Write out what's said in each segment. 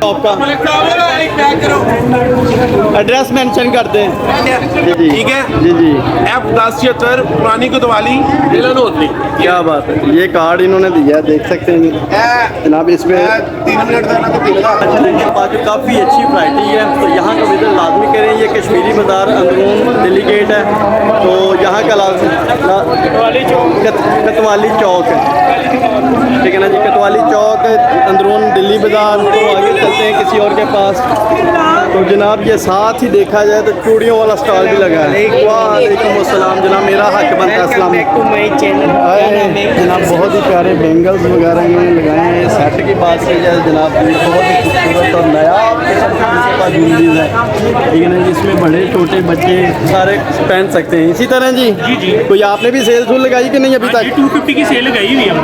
आपका address mention कर दें। जी ठीक है जी जी। F1076 पुरानी कोतवाली जिला नोतली। क्या बात है, ये कार्ड इन्होंने दिया है, देख सकते हैं जनाब। इसमें 3 मिनट का काफ़ी अच्छी वैरायटी है, तो यहाँ का विजिट लाजमी करें। ये कश्मीरी बाज़ार अंदरून दिल्ली गेट है, तो यहाँ का कतवाली चौक है, ठीक है ना जी। कतवाली चौक अंदरून दिल्ली बाज़ार। तो आगे चलते हैं किसी और के पास। तो जनाब ये साथ ही देखा जाए तो चूड़ियों वाला स्टॉल भी लगा है। वालेकुम अस्सलाम जनाब, मेरा हक बनता है। अस्सलाम जनाब, बहुत ही प्यारे बेंगल्स वगैरह इन्होंने लगाए हैं। सेट की बात की जाए जनाब, बहुत ही खूबसूरत और नया ज्वेलरीज है, ठीक है ना। जिसमें बड़े छोटे बच्चे सारे पहन सकते हैं। इसी तरह जी जी कोई आपने भी सेल सूल लगाई कि नहीं अभी तक? 250 की सेल लगाई हुई है।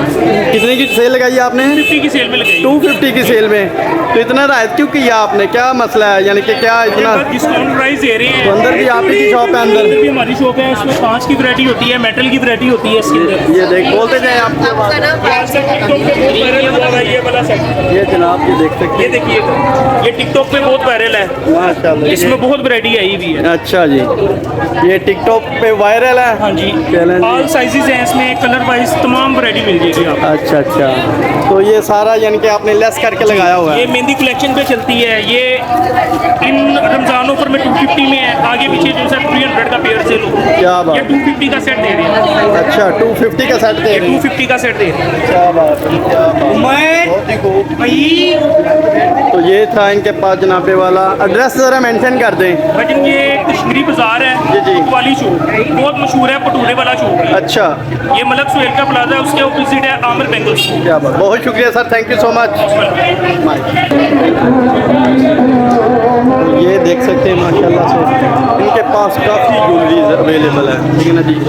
कितने की सेल लगाई है आपने? 250 की सेल में लगाई। 250 की सेल में, तो इतना रायत क्यों किया आपने? क्या मसला है, यानी कि क्या इतना डिस्काउंट प्राइस दे रहे हैं। तो अंदर भी आप ही की शॉप है? अंदर भी हमारी शॉप है, इसमें कांच की वैरायटी होती है, मेटल की वैरायटी होती है इसके अंदर। ये देख बोलते जाए आप। ये जनाब ये देख सकते ये देखिए, ये टिकटॉक पे बहुत वायरल है, माशाल्लाह। इसमें बहुत वैरायटी आई हुई है। अच्छा जी, ये टिकटॉक पे वायरल है। हाँ जी, चलें जी। ऑल साइजेस हैं इसमें, कलर वाइज तमाम वैरायटी मिल जाएगी आपको। अच्छा अच्छा, तो ये सारा यानी कि आपने लेस करके लगाया हुआ ये है? मेहंदी कलेक्शन पे चलती है। ये इन रमजानों पर में 250 में है, आगे पीछे जो है 300 का पेयर सेल होगा। क्या बात। ये 250 का सेट दे रहे हैं। अच्छा 250 का सेट दे ये रहे हैं। 250 का सेट दे रहे हैं। क्या बात है, क्या बात। बहुत ही खूब। तो ये था इनके पास जनाबे वाला। एड्रेस ज़रा मेंशन कर दें। लेकिन ये कश्मीरी बाजार है, जी जी। वाली चौक बहुत मशहूर है, पटूरे वाला चौक है। अच्छा, ये मलक सुहेल का प्लाजा है, उसके ऑपोजिट है आमिर बेंगल्स। क्या बात, बहुत शुक्रिया sir, thank you so much. ये देख सकते हैं माशाल्लाह से इनके पास काफ़ी ज्वेलरीज अवेलेबल है, ठीक है ना जी। तो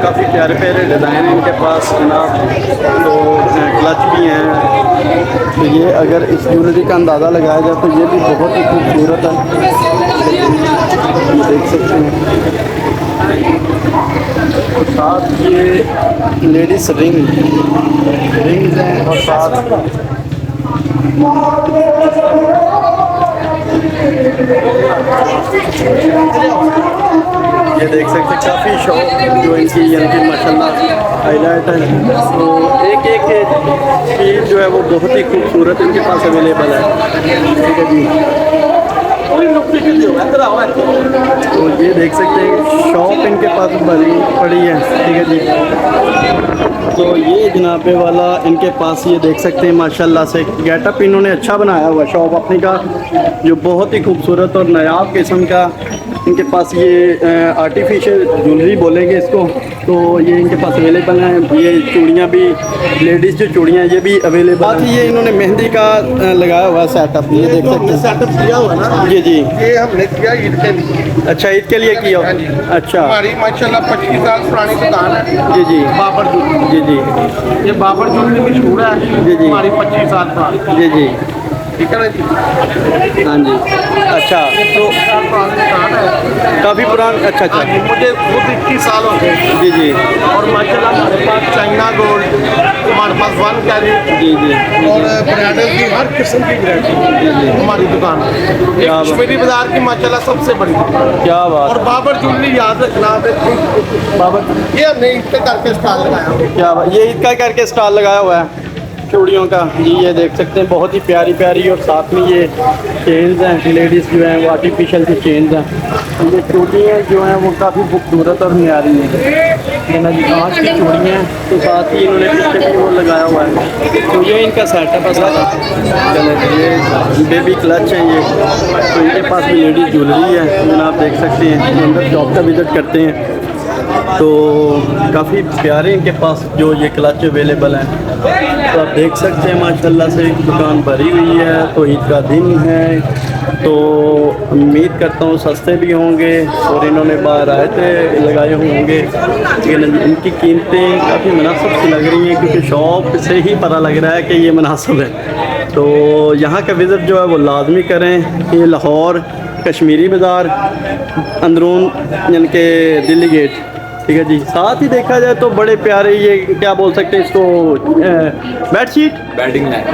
काफ़ी प्यारे प्यारे डिज़ाइन हैं इनके पास जनाब। तो क्लच भी हैं। तो ये अगर इस ज्वेलरी का अंदाज़ा लगाया जाए तो ये भी बहुत ही खूबसूरत है, देख सकते हैं। और साथ ये लेडीज रिंग्स हैं, और साथ ये देख सकते हैं काफ़ी शॉप जो इनकी यानी कि माशाल्लाह हाईलाइट है। तो एक एक चीज़ जो है वो बहुत ही खूबसूरत इनके पास अवेलेबल है, ठीक है जी। तो ये देख सकते हैं शॉप इनके पास भरी पड़ी है, ठीक है जी। तो ये जनाबे वाला इनके पास ये देख सकते हैं माशाल्लाह से गेटअप इन्होंने अच्छा बनाया हुआ शॉप अपनी का, जो बहुत ही खूबसूरत और नायाब किस्म का इनके पास ये आर्टिफिशियल ज्वेलरी बोलेंगे इसको। तो ये इनके पास अवेलेबल हैं। ये चूड़ियाँ भी, लेडीज़ जो चूड़ियाँ ये भी अवेलेबल। बाकी ये इन्होंने मेहंदी का लगाया हुआ सेटअप, ये देख सकते हैं। सेटअप किया हुआ ना जी जी। ये हमने किया ईद के लिए। अच्छा, ईद के लिए किया? अच्छा, हमारी माशाल्लाह 25 साल पुरानी दुकान है। जी जी बाबर ज्वेलरी। जी जी ये बाबर ज्वेलरी मशहूर है जी जी। हमारी 25 साल पुरानी, जी जी। ठीक है ना जी। हाँ जी। अच्छा, तो 25 साल पुरानी दुकान है, काफ़ी पुरान। अच्छा अच्छा। हाँ जी, मुझे खुद 21 साल हो गए। जी जी और माशाल्लाह हमारे पास चाइना गोल्ड, हमारे पास 1 कैरेट जी जी और ब्राइडल की हर किस्म की वैरायटी हमारी दुकान है। ये क्या बात। कश्मीरी बाजार की माशाल्लाह सबसे बड़ी दुकान है। क्या और बात, बाबर ज्वेलरी याद रखना है, बाबर ये हमने ईद पे करके स्टॉल लगाया हुआ है। क्या बात। ये ईद का करके स्टॉल लगाया हुआ है चूड़ियों का जी। ये देख सकते हैं बहुत ही प्यारी प्यारी, और साथ में ये चेन्स हैं, लेडीज़ जो हैं वो आर्टिफिशियल की चेन्स हैं। ये चूड़ियाँ जो हैं वो काफ़ी खूबसूरत और न्यारी हैं, है ना जी। कांच की चूड़ियाँ हैं, तो साथ ही इन्होंने पीछे भी वो लगाया हुआ है। तो ये इनका सेटअप है सारा। चले, ये बेबी क्लच हैं ये। तो इनके पास भी लेडीज़ ज्वेलरी है, आप देख सकते हैं। अंदर शॉप का विज़िट करते हैं तो काफ़ी प्यारे इनके पास जो ये क्लच अवेलेबल हैं। तो आप देख सकते हैं माशाल्लाह से दुकान भरी हुई है। तो ईद का दिन है, तो उम्मीद करता हूँ सस्ते भी होंगे और इन्होंने बारायते लगाए होंगे, लेकिन इनकी कीमतें काफ़ी मुनासिब सी लग रही हैं क्योंकि शॉप से ही पता लग रहा है कि ये मुनासिब है। तो यहाँ का विज़िट जो है वो लाजमी करें। ये लाहौर कश्मीरी बाज़ार अंदरून यानी कि दिल्ली गेट, ठीक है जी। साथ ही देखा जाए तो बड़े प्यारे ये क्या बोल सकते हैं इसको, बेडशीट, बैटिंग लाइन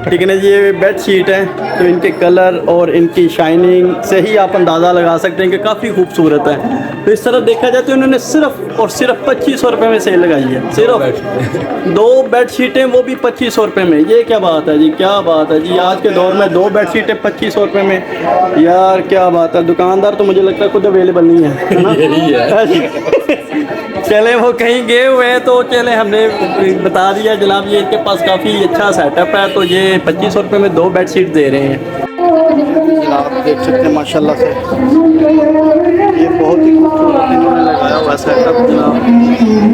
ठीक है ना जी, ये बेडशीट है। तो इनके कलर और इनकी शाइनिंग से ही आप अंदाज़ा लगा सकते हैं कि काफ़ी खूबसूरत है। तो इस तरह देखा जाए तो इन्होंने सिर्फ और सिर्फ 2500 रुपये में सेल लगाई है। सिर्फ 2 बेडशीटें, वो भी 2500 रुपये में। ये क्या बात है जी, क्या बात है जी। आज के दौर में 2 बेडशीटें 2500 रुपये में, यार क्या बात है। दुकानदार तो मुझे लगता है खुद अवेलेबल नहीं है। चले वो कहीं गए हुए हैं तो चले हमने बता दिया जनाब ये इनके पास काफ़ी अच्छा सेटअप है। तो ये 2500 रुपये में 2 बेडशीट दे रहे हैं। आप देख सकते हैं माशाल्लाह से ये बहुत ही खूबसूरत इन्होंने लगाया हुआ सेटअप जनाब।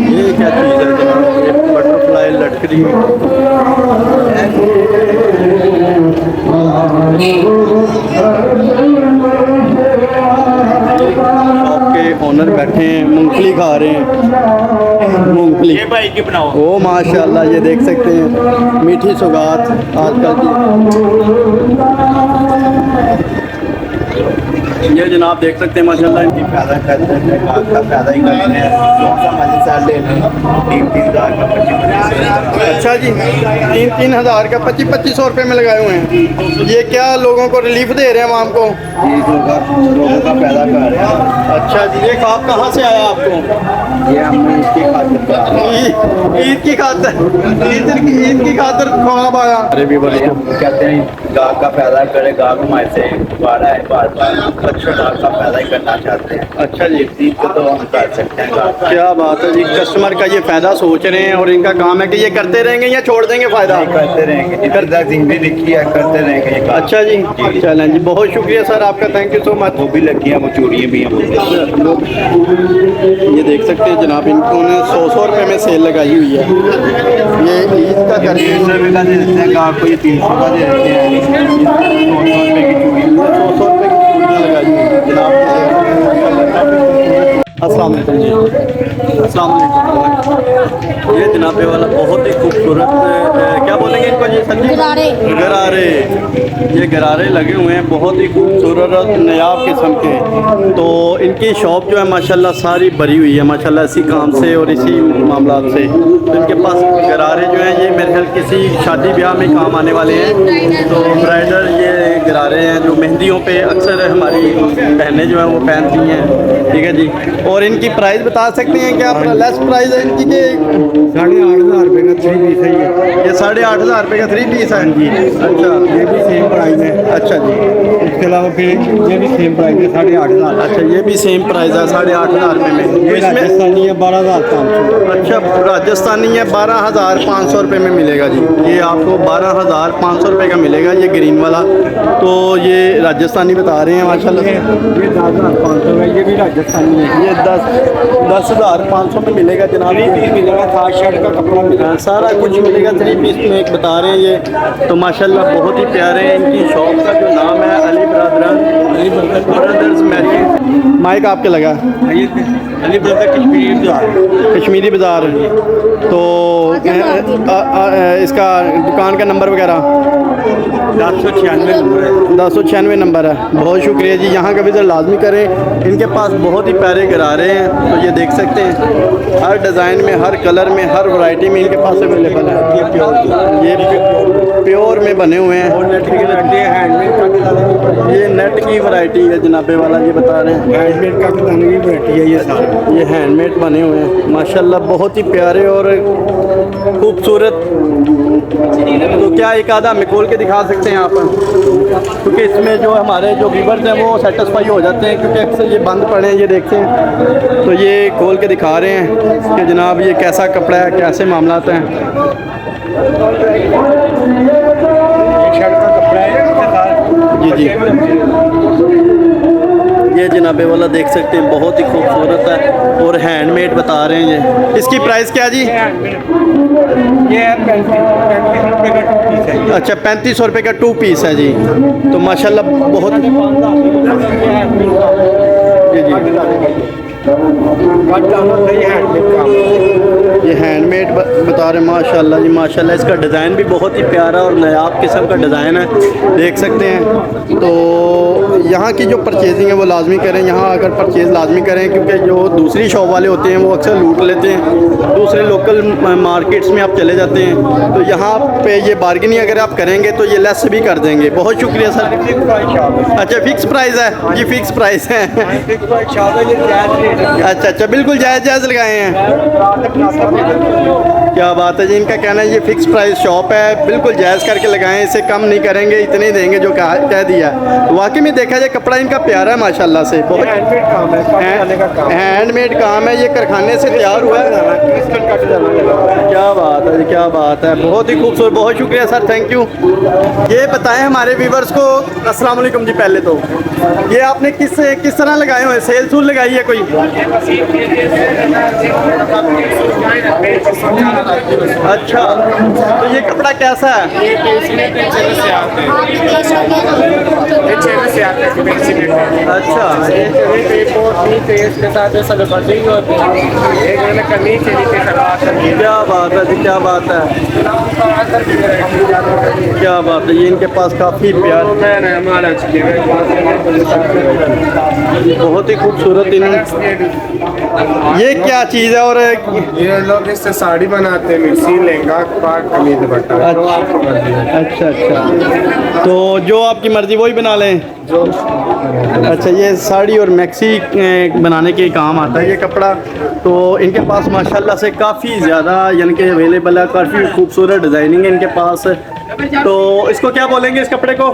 ये क्या चीज़ है जनाब, ये बटरफ्लाई लटक रही शॉप के ओनर बैठे हैं, मूंगफली खा रहे हैं, मूंगफली ये भाई की बनाओ। ओ माशाल्लाह, ये देख सकते हैं मीठी सौगात आजकल की। ये जनाब देख सकते हैं माशाल्लाह इनकी फ़ायदा करते हैं, आपका फ़ायदा ही करते हैं। कौन-सा मजे से ले लें, 3-3 हज़ार का 25-25। अच्छा जी, 3-3 हज़ार का 25-2500 रुपये में लगाए हुए हैं। ये क्या लोगों को रिलीफ दे रहे हैं आवाम को? लोगों का फ़ायदा कर रहे हैं। अच्छा जी, ये ख्वाब कहाँ से आया आपको? ये हमने इसकी खातिर ईद की खातर, ईद की खातर ख्वाब आया। अरे भी बोलिए। कहते हैं गाहक का फ़ायदा करे, गाहक हमारे से बार-बार अच्छा गाहक का फ़ायदा ही करना चाहते हैं। अच्छा जी, ईद को तो हम कर सकते हैं गाहक का। क्या बात है जी। कस्टमर का ये फ़ायदा सोच रहे हैं और इनका काम है कि ये करते रहेंगे या छोड़ देंगे फ़ायदा? करते रहेंगे, जितना जिंदगी लिखी है करते रहेंगे ये काम। अच्छा जी, चलें जी, बहुत शुक्रिया सर आपका, थैंक यू सो मच। वो भी लगी हैं, वो चूड़ियाँ भी हैं। ये देख सकते हैं जनाब, इन्होंने 100 रुपये में सेल लगाई हुई है। ये ईद का करके 300 रुपये का दे देते हैं गाहक को, ये 300 का दे देते हैं। 200 रुपये की चूड़ी, 100 रुपये की चूड़ियाँ लगाई हुई हैं जनाब। अस्सलाम वालेकुम जी, अस्सलाम वालेकुम। ये जनाबे वाला बहुत ही खूबसूरत क्या बोलेंगे इनको जी सर जी? गरारे। ये गरारे लगे हुए हैं बहुत ही खूबसूरत और नायाब किस्म के। तो इनकी शॉप जो है माशाल्लाह सारी भरी हुई है माशाल्लाह इसी काम से और इसी मामलात से। तो इनके पास गरारे जो हैं ये मेरे ख्याल किसी शादी ब्याह में काम आने वाले हैं। तो ब्राइडल ये गरारे हैं जो मेहंदियों पे अक्सर हमारी बहनें जो हैं वो पहनती हैं, ठीक है जी। और इनकी प्राइस बता सकते हैं क्या? लेस प्राइस है इनकी कि 8,500 रुपये का 3 पीस है ये। ये 8,500 रुपये का 3 पीस है जी। अच्छा, ये भी सेम प्राइस है। अच्छा जी। इसके अलावा फिर ये भी सेम प्राइस है, 8,500। अच्छा, ये भी सेम प्राइस है 8,500 रुपये में। तो ये इसमें राजस्थानी है 12,500। अच्छा, राजस्थानी है 12,500 रुपये में मिलेगा जी। ये आपको 12,500 रुपये का मिलेगा ये ग्रीन वाला। तो ये राजस्थानी बता रहे हैं माशाल्लाह से। ये 10,500 है, ये भी राजस्थानी है। ये 10,500 में मिलेगा जनाब। 3 पीस मिलेगा, खास शर्ट का कपड़ा मिलेगा, सारा कुछ मिलेगा 3 पीस में एक बता रहे हैं ये। तो माशाल्लाह बहुत ही प्यारे हैं। इनकी शॉप का जो नाम है अली ब्रदर्स मैरिज। माइक आपके लगा अली ब्रदर कश्मीरी बाज़ार। तो इसका दुकान का नंबर वगैरह 1096 नंबर है। 1096 नंबर है। बहुत शुक्रिया जी, यहाँ का विज़िट लाजमी करें। इनके पास बहुत ही प्यारे गरारे हैं। तो ये देख सकते हैं हर डिज़ाइन में, हर कलर में, हर वैरायटी में इनके पास अवेलेबल है। ये प्योर, ये प्योर में बने हुए हैं। ये नेट की वैरायटी है जनाबे वाला, ये बता रहे हैं हैंडमेड का भी वैरायटी है ये सारा। ये हैंडमेड बने हुए हैं माशाल्लाह, बहुत ही प्यारे और खूबसूरत। तो क्या एक आधा हमें खोल के दिखा सकते हैं आप? क्योंकि इसमें जो हमारे जो व्यूअर्स हैं वो सेटिस्फाई हो जाते हैं, क्योंकि अक्सर ये बंद पड़े हैं, ये देखते हैं। तो ये खोल के दिखा रहे हैं कि जनाब ये कैसा कपड़ा है, कैसे मामलात हैं। शर्ट का कपड़ा है जी जी, ये जनाबे वाला देख सकते हैं, बहुत ही खूबसूरत है और हैंडमेड बता रहे हैं ये। इसकी प्राइस क्या जी? ये 35 रुपये का पीस है। अच्छा 3500 रुपये का 2 पीस है जी। तो माशाल्लाह बहुत जी जी ये हैंडमेड बता रहे हैं माशाल्लाह जी माशाल्लाह। इसका डिज़ाइन भी बहुत ही प्यारा और नायाब किस्म का डिज़ाइन है, देख सकते हैं। तो यहाँ की जो परचेजिंग है वो लाजमी करें, यहाँ आकर परचेज़ लाजमी करें, क्योंकि जो दूसरी शॉप वाले होते हैं वो अक्सर लूट लेते हैं। दूसरे लोकल मार्केट्स में आप चले जाते हैं तो यहाँ पे ये बार्गेनिंग अगर आप करेंगे तो ये लेस भी कर देंगे। बहुत शुक्रिया सर। अच्छा फिक्स प्राइस है जी? फिक्स प्राइस है। अच्छा अच्छा बिल्कुल जायज़ जायज़ लगाए हैं। क्या बात है जी। इनका कहना है ये फिक्स प्राइस शॉप है, बिल्कुल जायज़ करके लगाएं, इससे कम नहीं करेंगे, इतने ही देंगे जो कह दिया। वाकई में देखा जाए कपड़ा इनका प्यारा है माशाल्लाह से, बहुत हैंडमेड काम है, ये कारखाने से तैयार हुआ है। क्या बात है जी, क्या बात है, बहुत ही खूबसूरत। बहुत शुक्रिया सर, थैंक यू। ये बताएं हमारे व्यूवर्स को, अस्सलाम वालेकुम जी। पहले तो ये आपने किस तरह लगाए हुए, सेल सूल लगाई है कोई? अच्छा तो ये कपड़ा कैसा है? अच्छा क्या बात है जी, क्या बात है, क्या बात है। ये इनके पास काफ़ी प्यार, बहुत ही खूबसूरत। ये क्या चीज़ है? और ये लोग इससे साड़ी बनाते हैं, मिर्ची लहंगा कमीज दुपट्टा। अच्छा अच्छा, तो जो आपकी मर्ज़ी वही बना लें। अच्छा ये साड़ी और मैक्सी बनाने के काम आता है ये कपड़ा। तो इनके पास माशाल्लाह से काफ़ी ज़्यादा यानी कि अवेलेबल है, काफ़ी खूबसूरत डिज़ाइनिंग है इनके पास। तो इसको क्या बोलेंगे इस कपड़े को?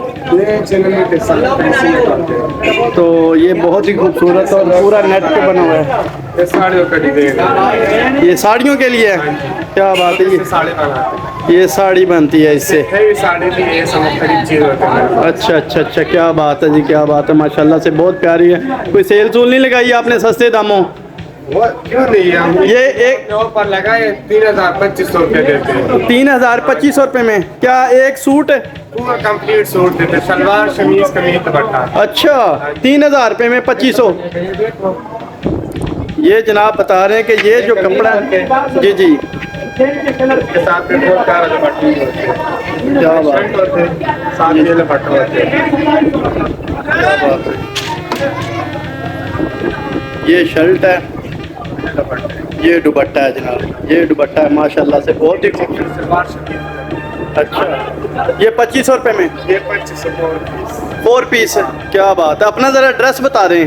तो ये बहुत ही खूबसूरत और पूरा नेट पे बना हुआ है। ये साड़ियों का डिजाइन, ये साड़ियों के लिए है, क्या बात है। ये साड़ी बनती है इससे। साड़ी भी ये सब खरीद चीज होती है। अच्छा अच्छा अच्छा, क्या बात है जी, क्या बात है, माशाल्लाह से बहुत प्यारी है। कोई सेल सूल नहीं लगाई आपने सस्ते दामों? वो क्यों नहीं है, ये एक पर लगाए 3000-2500 रुपये देते हैं। 3000-2500 रुपये में क्या एक सूट? पूरा कंप्लीट सूट देते, सलवार शमीज कमीज दुपट्टा। अच्छा 3000 रुपये में 2500। ये जनाब बता रहे हैं कि ये जो कपड़ा, जी जी, के साथ में बहुत प्यारा दुपट्टे होते हैं, क्या बात शर्ट होते हैं, साथ में दुपट्टे होते हैं। क्या बात है। ये शर्ट है, ये दुपट्टा है जनाब, ये दुपट्टा है माशाल्लाह से बहुत ही खूबसूरत। सलवार शमीज। अच्छा ये 2500 रुपये में ये 2500 4 पीस है, क्या बात है। अपना ज़रा एड्रेस बता दें।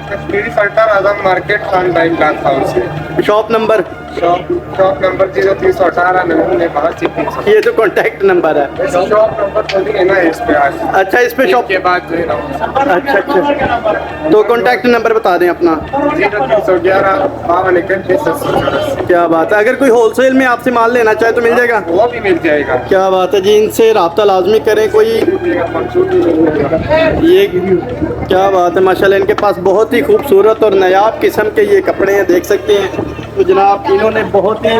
Kashmiri centre Azam market Khan by class house है। शॉप नंबर शॉप नंबर 0318 नवीन बहुत सी। ये तो कॉन्टैक्ट नंबर है। शॉप नंबर थोड़ी है ना इस पे आज। अच्छा इस पे शॉप के बाद जो है ना। अच्छा अच्छा, तो कॉन्टैक्ट नंबर बता दें अपना। 0311 52 क्या बात है। अगर कोई होलसेल में आपसे माल लेना चाहे तो मिल जाएगा? वो भी मिल जाएगा। क्या बात है जी, इनसे रब्ता लाजमी करें। कोई ये क्या बात है माशाल्लाह, इनके पास बहुत ही खूबसूरत और नायाब किस्म के ये कपड़े हैं, देख सकते हैं। तो जनाब इन्होंने बहुत ही,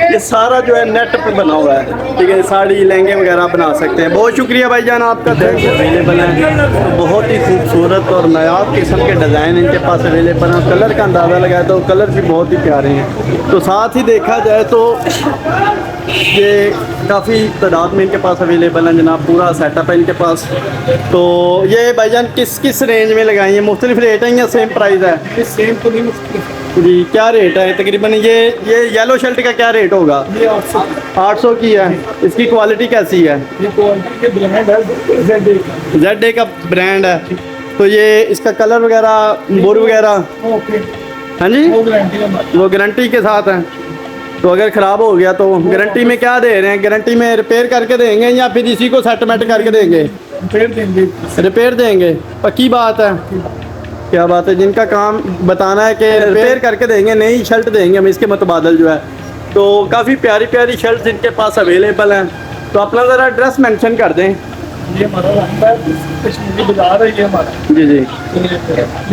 ये सारा जो है नेट पे बना हुआ है, ठीक है, साड़ी लहंगे वगैरह बना सकते हैं। बहुत शुक्रिया भाईजान आपका, अवेलेबल है। तो बहुत ही खूबसूरत और नायाब किस्म के डिज़ाइन इनके पास अवेलेबल है। कलर का अंदाज़ा लगाया तो कलर भी बहुत ही प्यारे हैं। तो साथ ही देखा जाए तो ये काफ़ी तादाद में इनके पास अवेलेबल है जनाब, पूरा सेटअप है इनके पास। तो ये भाईजान किस किस रेंज में लगाई है? मुख्तलिफ रेट है या सेम प्राइस है? सेम तो नहीं जी, क्या रेट है तकरीबन? ये येलो शर्ट का क्या रेट होगा? ये 800 की है। इसकी क्वालिटी कैसी है? ये क्वालिटी के ब्रांड है, ZA का ब्रांड है। तो ये इसका कलर वगैरह बोर वगैरह ओके, हाँ जी वो गारंटी है। वो गारंटी के साथ है। तो अगर ख़राब हो गया तो गारंटी में क्या दे रहे हैं? गारंटी में रिपेयर करके देंगे या फिर इसी को सेटलमेंट करके देंगे? फिर देंगे। रिपेयर देंगे, पक्की बात है। क्या बात है, जिनका काम बताना है कि रिपेयर करके देंगे, नई शर्ट देंगे हम इसके मुतबादल जो है। तो काफ़ी प्यारी प्यारी शर्ट इनके पास अवेलेबल हैं। तो अपना ज़रा एड्रेस मेंशन कर दें। ये हमारा रंग है, कश्मीरी बाजार है ये हमारा। जी जी।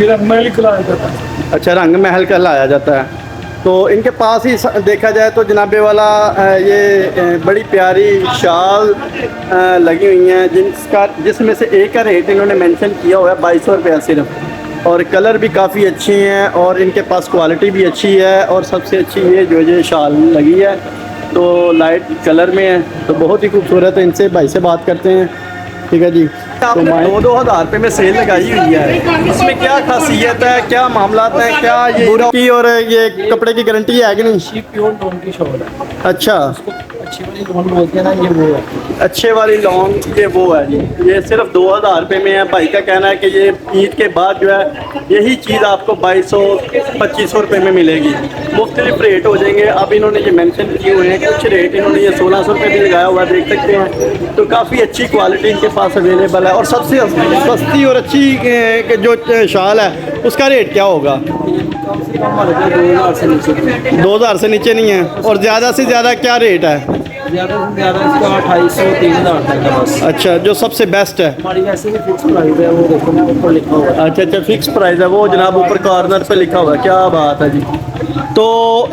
ये रंग महल खिलाया जाता है। अच्छा, रंग महल का लाया जाता है। तो इनके पास ही देखा जाए तो जनाबे वाला ये बड़ी प्यारी शाल लगी हुई हैं जिसमें से एक का रेट इन्होंने मेंशन किया हुआ है 2200 रुपया सिर्फ, और कलर भी काफ़ी अच्छी हैं और इनके पास क्वालिटी भी अच्छी है। और सबसे अच्छी ये शाल लगी है तो लाइट कलर में है, तो बहुत ही खूबसूरत है। इनसे भाई से बात करते हैं। ठीक है जी। आपने 2,000 रुपये में सेल लगाई हुई है, इसमें क्या खासियत है, क्या मामलात हैं, क्या ये की और ये कपड़े की गारंटी है कि नहीं? प्योर लॉन की शॉल है। अच्छा, अच्छी वाली लॉन बोलते हैं ना, ये वो है। अच्छे वाली लॉन्ग ये वो है जी। ये सिर्फ 2,000 रुपये में है। भाई का कहना है कि ये ईद के बाद जो है यही चीज़ आपको 2200-2500 रुपये में मिलेगी। मुख्तलिफ रेट हो जाएंगे। अब इन्होंने ये मेंशन किए हुए हैं, कुछ रेट इन्होंने ये 1600 रुपये भी लगाया हुआ देख सकते हैं। तो काफ़ी अच्छी क्वालिटी इनके पास अवेलेबल है। और सबसे सस्ती और अच्छी जो शाल है उसका रेट क्या होगा? 2,000 से नीचे नहीं है। और ज़्यादा से ज़्यादा क्या रेट है? ज़्यादा से ज़्यादा इसका 2,500-3,000 तक है बस। अच्छा, जो सबसे बेस्ट है। हमारी वैसे भी फिक्स प्राइस है, वो देखो ना ऊपर लिखा हुआ है। अच्छा अच्छा, फिक्स प्राइस है वो जनाब ऊपर कॉर्नर पे लिखा हुआ है। क्या बात है जी। तो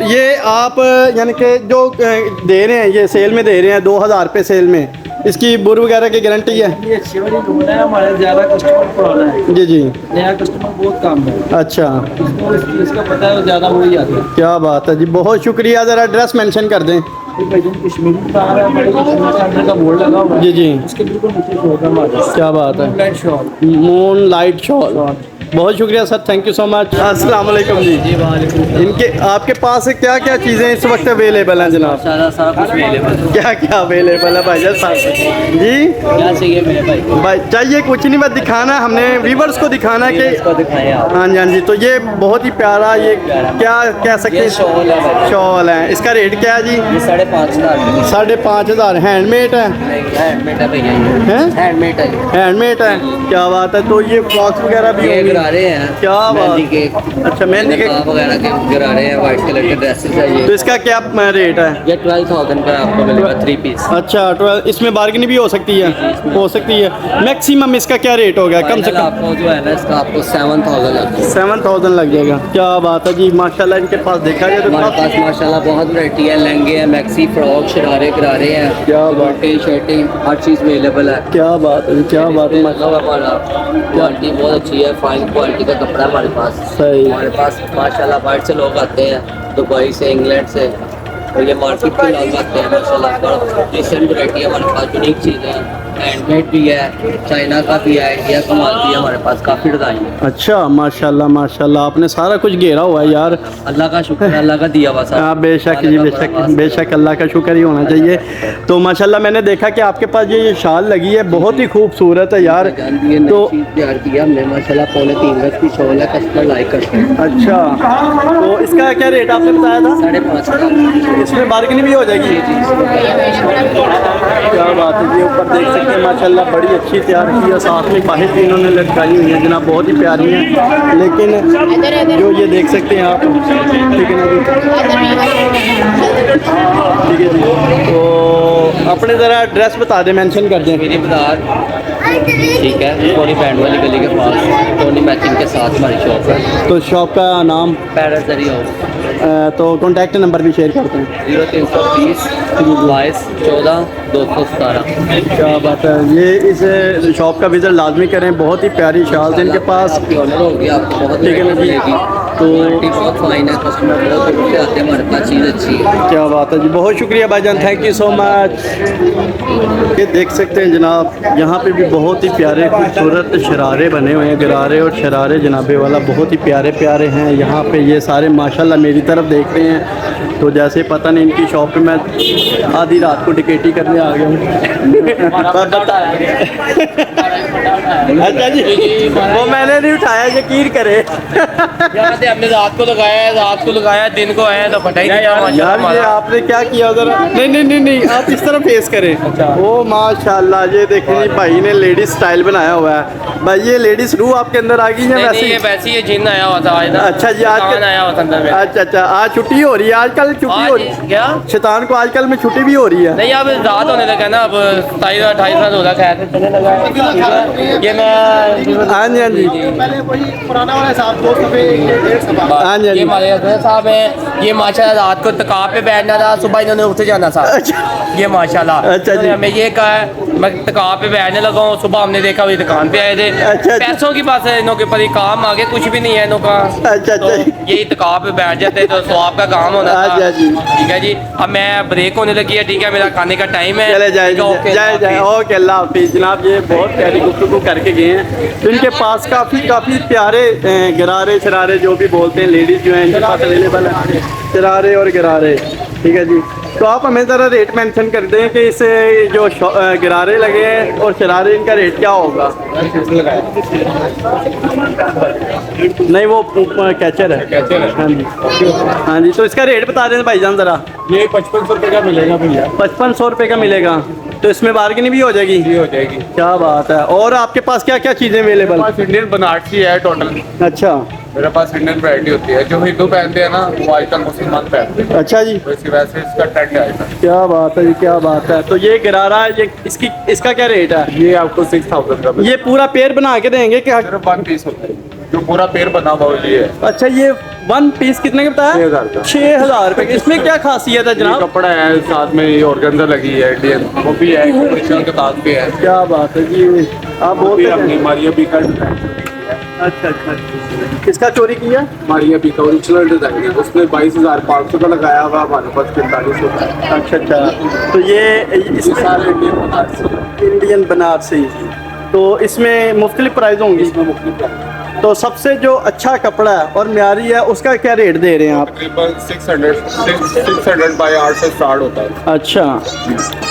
ये आप यानी कि जो दे रहे हैं, ये सेल में दे रहे हैं 2,000 रुपये सेल में, इसकी बुर वगैरह की गारंटी है? ये अच्छी वाली लोन है, हमारे ज़्यादा कस्टमर पुराना है। जी जी। नया कस्टमर बहुत कम है। अच्छा, इसको इस चीज़ का पता है, वो ज़्यादा वही आता है। क्या बात है जी, बहुत शुक्रिया। ज़रा एड्रेस मेंशन कर दें। कश्मीरी तार है, हमारे कश्मीर के अंदर का बोर्ड लगा हुआ है। जी जी। उसके बिल्कुल नीचे शॉप है हमारे। क्या बात है, light shop. Moon light shawl. बहुत शुक्रिया sir, thank you so much. अस्सलाम वालेकुम जी। इनके आपके पास क्या क्या चीज़ें इस वक्त अवेलेबल हैं जनाब? सारा कुछ अवेलेबल है। क्या क्या अवेलेबल है भाई साहब जी? क्या चाहिए मेरे भाई? भाई चाहिए कुछ नहीं, बस दिखाना, हमने व्यूवर्स को दिखाना है कि इसको दिखाएं आप। हाँ जी हाँ जी। तो ये बहुत ही प्यारा, ये क्या कह सकते ये हैं? शॉल है भाई। शॉल है। इसका रेट क्या है जी? ये 5,500। 5,500। हैंडमेड है? हैंडमेड है भैया, हैं? हैंडमेड है। हैंडमेड है। क्या बात है। तो ये फ्रॉक्स वगैरह भी ये होंगी? गरारे हैं। क्या बात। मेहंदी के। अच्छा, मेहंदी के नकाब वगैरह के गरारे हैं, वाइट कलर के ड्रेसेस है ये। तो इसका क्या रेट है? ये 12,000 का आपको मिलेगा 3 पीस। अच्छा, 12। इसमें बार्गेन भी हो सकती है? हो सकती है। मैक्सिमम इसका क्या रेट हो गया कम से कम? आपको जो है ना, इसका आपको 7,000 लगता है। 7,000 लग जाएगा। क्या बात है जी, माशाल्लाह। इनके पास देखा जाए तो हमारे पास माशाल्लाह बहुत वैरायटी है। लहंगे हैं, मैक्सी, फ्रॉक, शरारे, गरारे हैं। क्या बात। शर्टें, हर चीज़ अवेलेबल है। क्या बात है, क्या बात है। मतलब हमारा क्वालिटी बहुत अच्छी है, फाइन क्वालिटी का कपड़ा है हमारे पास। सही। हमारे पास माशाल्लाह बाहर से लोग आते हैं, दुबई से, इंग्लैंड से, और ये मार्केट के लोग आते हैं माशाल्लाह। डिसेंट वैरायटी है हमारे पास, यूनिक चीज़ें हैं। हैंडमेड भी है, चाइना का भी है, इंडिया का माल भी है हमारे पास, काफ़ी डिज़ाइन है। अच्छा, माशाल्लाह माशाल्लाह, आपने सारा कुछ घेरा हुआ है यार। अल्लाह का शुक्र है, अल्लाह का दिया हुआ सब। हाँ, बेशक जी, बेशक बेशक, अल्लाह का शुक्र ही होना चाहिए। तो माशाल्लाह मैंने देखा कि आपके पास ये शाल लगी है, बहुत ही खूबसूरत है यार। तो तो तैयार किया हमने माशाल्लाह, 3.25 गज की शॉल है, कस्टमर लाइक करते हैं। अच्छा, तो इसका क्या रेट आपने बताया था? 5,500। इसमें बार्गेनिंग भी हो जाएगी? क्या बात है जी। ऊपर देख सकते हैं माशाल्लाह, बड़ी अच्छी तैयार की है। साथ में बाहर भी इन्होंने लटकाई हुई है जनाब, बहुत ही प्यारी है। लेकिन जो ये देख सकते हैं आप, ठीक है ना जी, ठीक है जी। तो अपने ज़रा एड्रेस बता दें, मेंशन कर दें। मेरी बाजार, ठीक है, टोनी बैंड वाली गली के पास, टोनी मैचिंग के साथ हमारी शॉप है। तो शॉप का नाम? पैराजरी हाउस। तो कॉन्टैक्ट नंबर भी शेयर करते हैं। 0320 22 14 217। क्या बात है। ये इस शॉप का विज़िट लाजमी करें, बहुत ही प्यारी शाल इनके पास। आपकी ऑनर होगी, आपको बहुत ठीक है ना जी। मिलेगी। तो क्वालिटी बहुत फाइन है, कस्टमर बहुत दूर से आते हैं, हमारे पास चीज़ अच्छी है। क्या बात है जी, बहुत शुक्रिया भाईजान, थैंक यू सो मच। ये देख सकते हैं जनाब, यहाँ पे भी बहुत ही प्यारे खूबसूरत शरारे बने हुए हैं, गरारे और शरारे जनाबे वाला, बहुत ही प्यारे प्यारे हैं। यहाँ पे ये सारे माशाल्लाह मेरी तरफ देख रहे हैं। तो जैसे पता नहीं इनकी शॉप पे मैं आधी रात को टिकेटी करने आ गया हूँ। अच्छा जी, वो मैंने नहीं उठाया, यकीन करे। है, हमने रात को लगाया है, रात को लगाया है, दिन को आया है तो फटा ही नहीं यार ये आपने क्या किया उधर? नहीं आप इस तरह फेस करें। ओ माशाल्लाह, ये देखें जी भाई ने लेडीज स्टाइल बनाया हुआ है। भाई ये लेडीज रूह आपके अंदर आ गई है वैसे ही? ये वैसे ही जिन आया हुआ था आज ना। अच्छा जी, आज शैतान आया हुआ था अंदर में। अच्छा आज छुट्टी हो रही है, आजकल छुट्टी हो रही है क्या शैतान को, आजकल में छुट्टी भी हो रही है। नहीं, अब रात होने लगा ना, अब 27-28 हो रहा खैर चलने लगा है। ये मैं हाँ जी हाँ जी हाँ जी ये हमारे हसबैंड साहब हैं, ये माशाल्लाह रात को तकाब पे बैठना था, सुबह इन्होंने उठ जाना था। ये माशाल्लाह अच्छा जी। इन्होंने हमें ये कहा है मैं तकाब पे बैठने लगा हूँ, सुबह हमने देखा वही दुकान पे आए थे। अच्छा। पैसों की बात है, इन्हों के ऊपर काम आगे कुछ भी नहीं है इन्हों का। अच्छा। तो यही तकाब पे बैठ जाते तो स्वाब का काम होना था। अच्छा जी। ठीक है जी, अब मैं ब्रेक होने लगी है, ठीक है, मेरा खाने का टाइम है। चले जाए ठीक है, ओके, जाए जाए ओके, अल्लाह हाफिज़। जनाब ये बहुत प्यारी गुफ्तगू करके गए हैं। तो इनके पास काफ़ी प्यारे गरारे शरारे जो भी बोलते हैं लेडीज़ जो हैं इनके पास अवेलेबल है, शरारे और गरारे। ठीक है जी, तो आप हमें ज़रा रेट मेंशन कर दें कि इस जो गरारे लगे हैं और शरारे इनका रेट क्या होगा? नहीं वो कैचर है। हाँ जी, तो इसका रेट बता दें भाईजान ज़रा। ये 5500 रुपये का मिलेगा भैया। 5500 रुपये का मिलेगा, तो इसमें बार्गेनिंग भी हो जाएगी? ये हो जाएगी। क्या बात है। और आपके पास क्या क्या चीज़ें अवेलेबल? पास इंडियन बनारसी है टोटल। अच्छा मेरे पास इंडियन वैरायटी होती है, जो हिंदू पहनते हैं ना वो आजकल मुसलमान पहनते हैं, अच्छा जी, तो इसी वजह से इसका ट्रेंड है आजकल। क्या बात है जी, क्या बात है। तो ये गरारा ये इसका क्या रेट है? ये आपको 6000 का ये पूरा पेड़ बना के देंगे क्या? सिर्फ 1 पीस होता है, जो पूरा पेड़ बना हुआ ये है। अच्छा, ये 1 पीस कितने का बताया? 6000 का। 6000 रुपये। इसमें क्या खासियत है ये जनाब? कपड़ा है, साथ में ये ऑर्गेन्जा लगी है इंडियन, वो भी है, कमर्शियल के साथ पे है। क्या बात है जी, आप बोलते अपनी हैं। मारिया बी का अच्छा, किसका चोरी किया? मारिया बी का ओरिजिनल डिजाइन है, उसने 22500 का लगाया हुआ, हमारे पास 4500 का। अच्छा, तो ये इसमें सारे इंडियन बनारसी इंडियन बनारसी, तो इसमें मुख्तलिफ प्राइस होंगी? इसमें मुख्तलिफ तो सबसे जो अच्छा कपड़ा है और म्यारी है उसका क्या रेट दे रहे हैं आप? तकरीबन 600 बाय 8 से स्टार्ट होता है। अच्छा,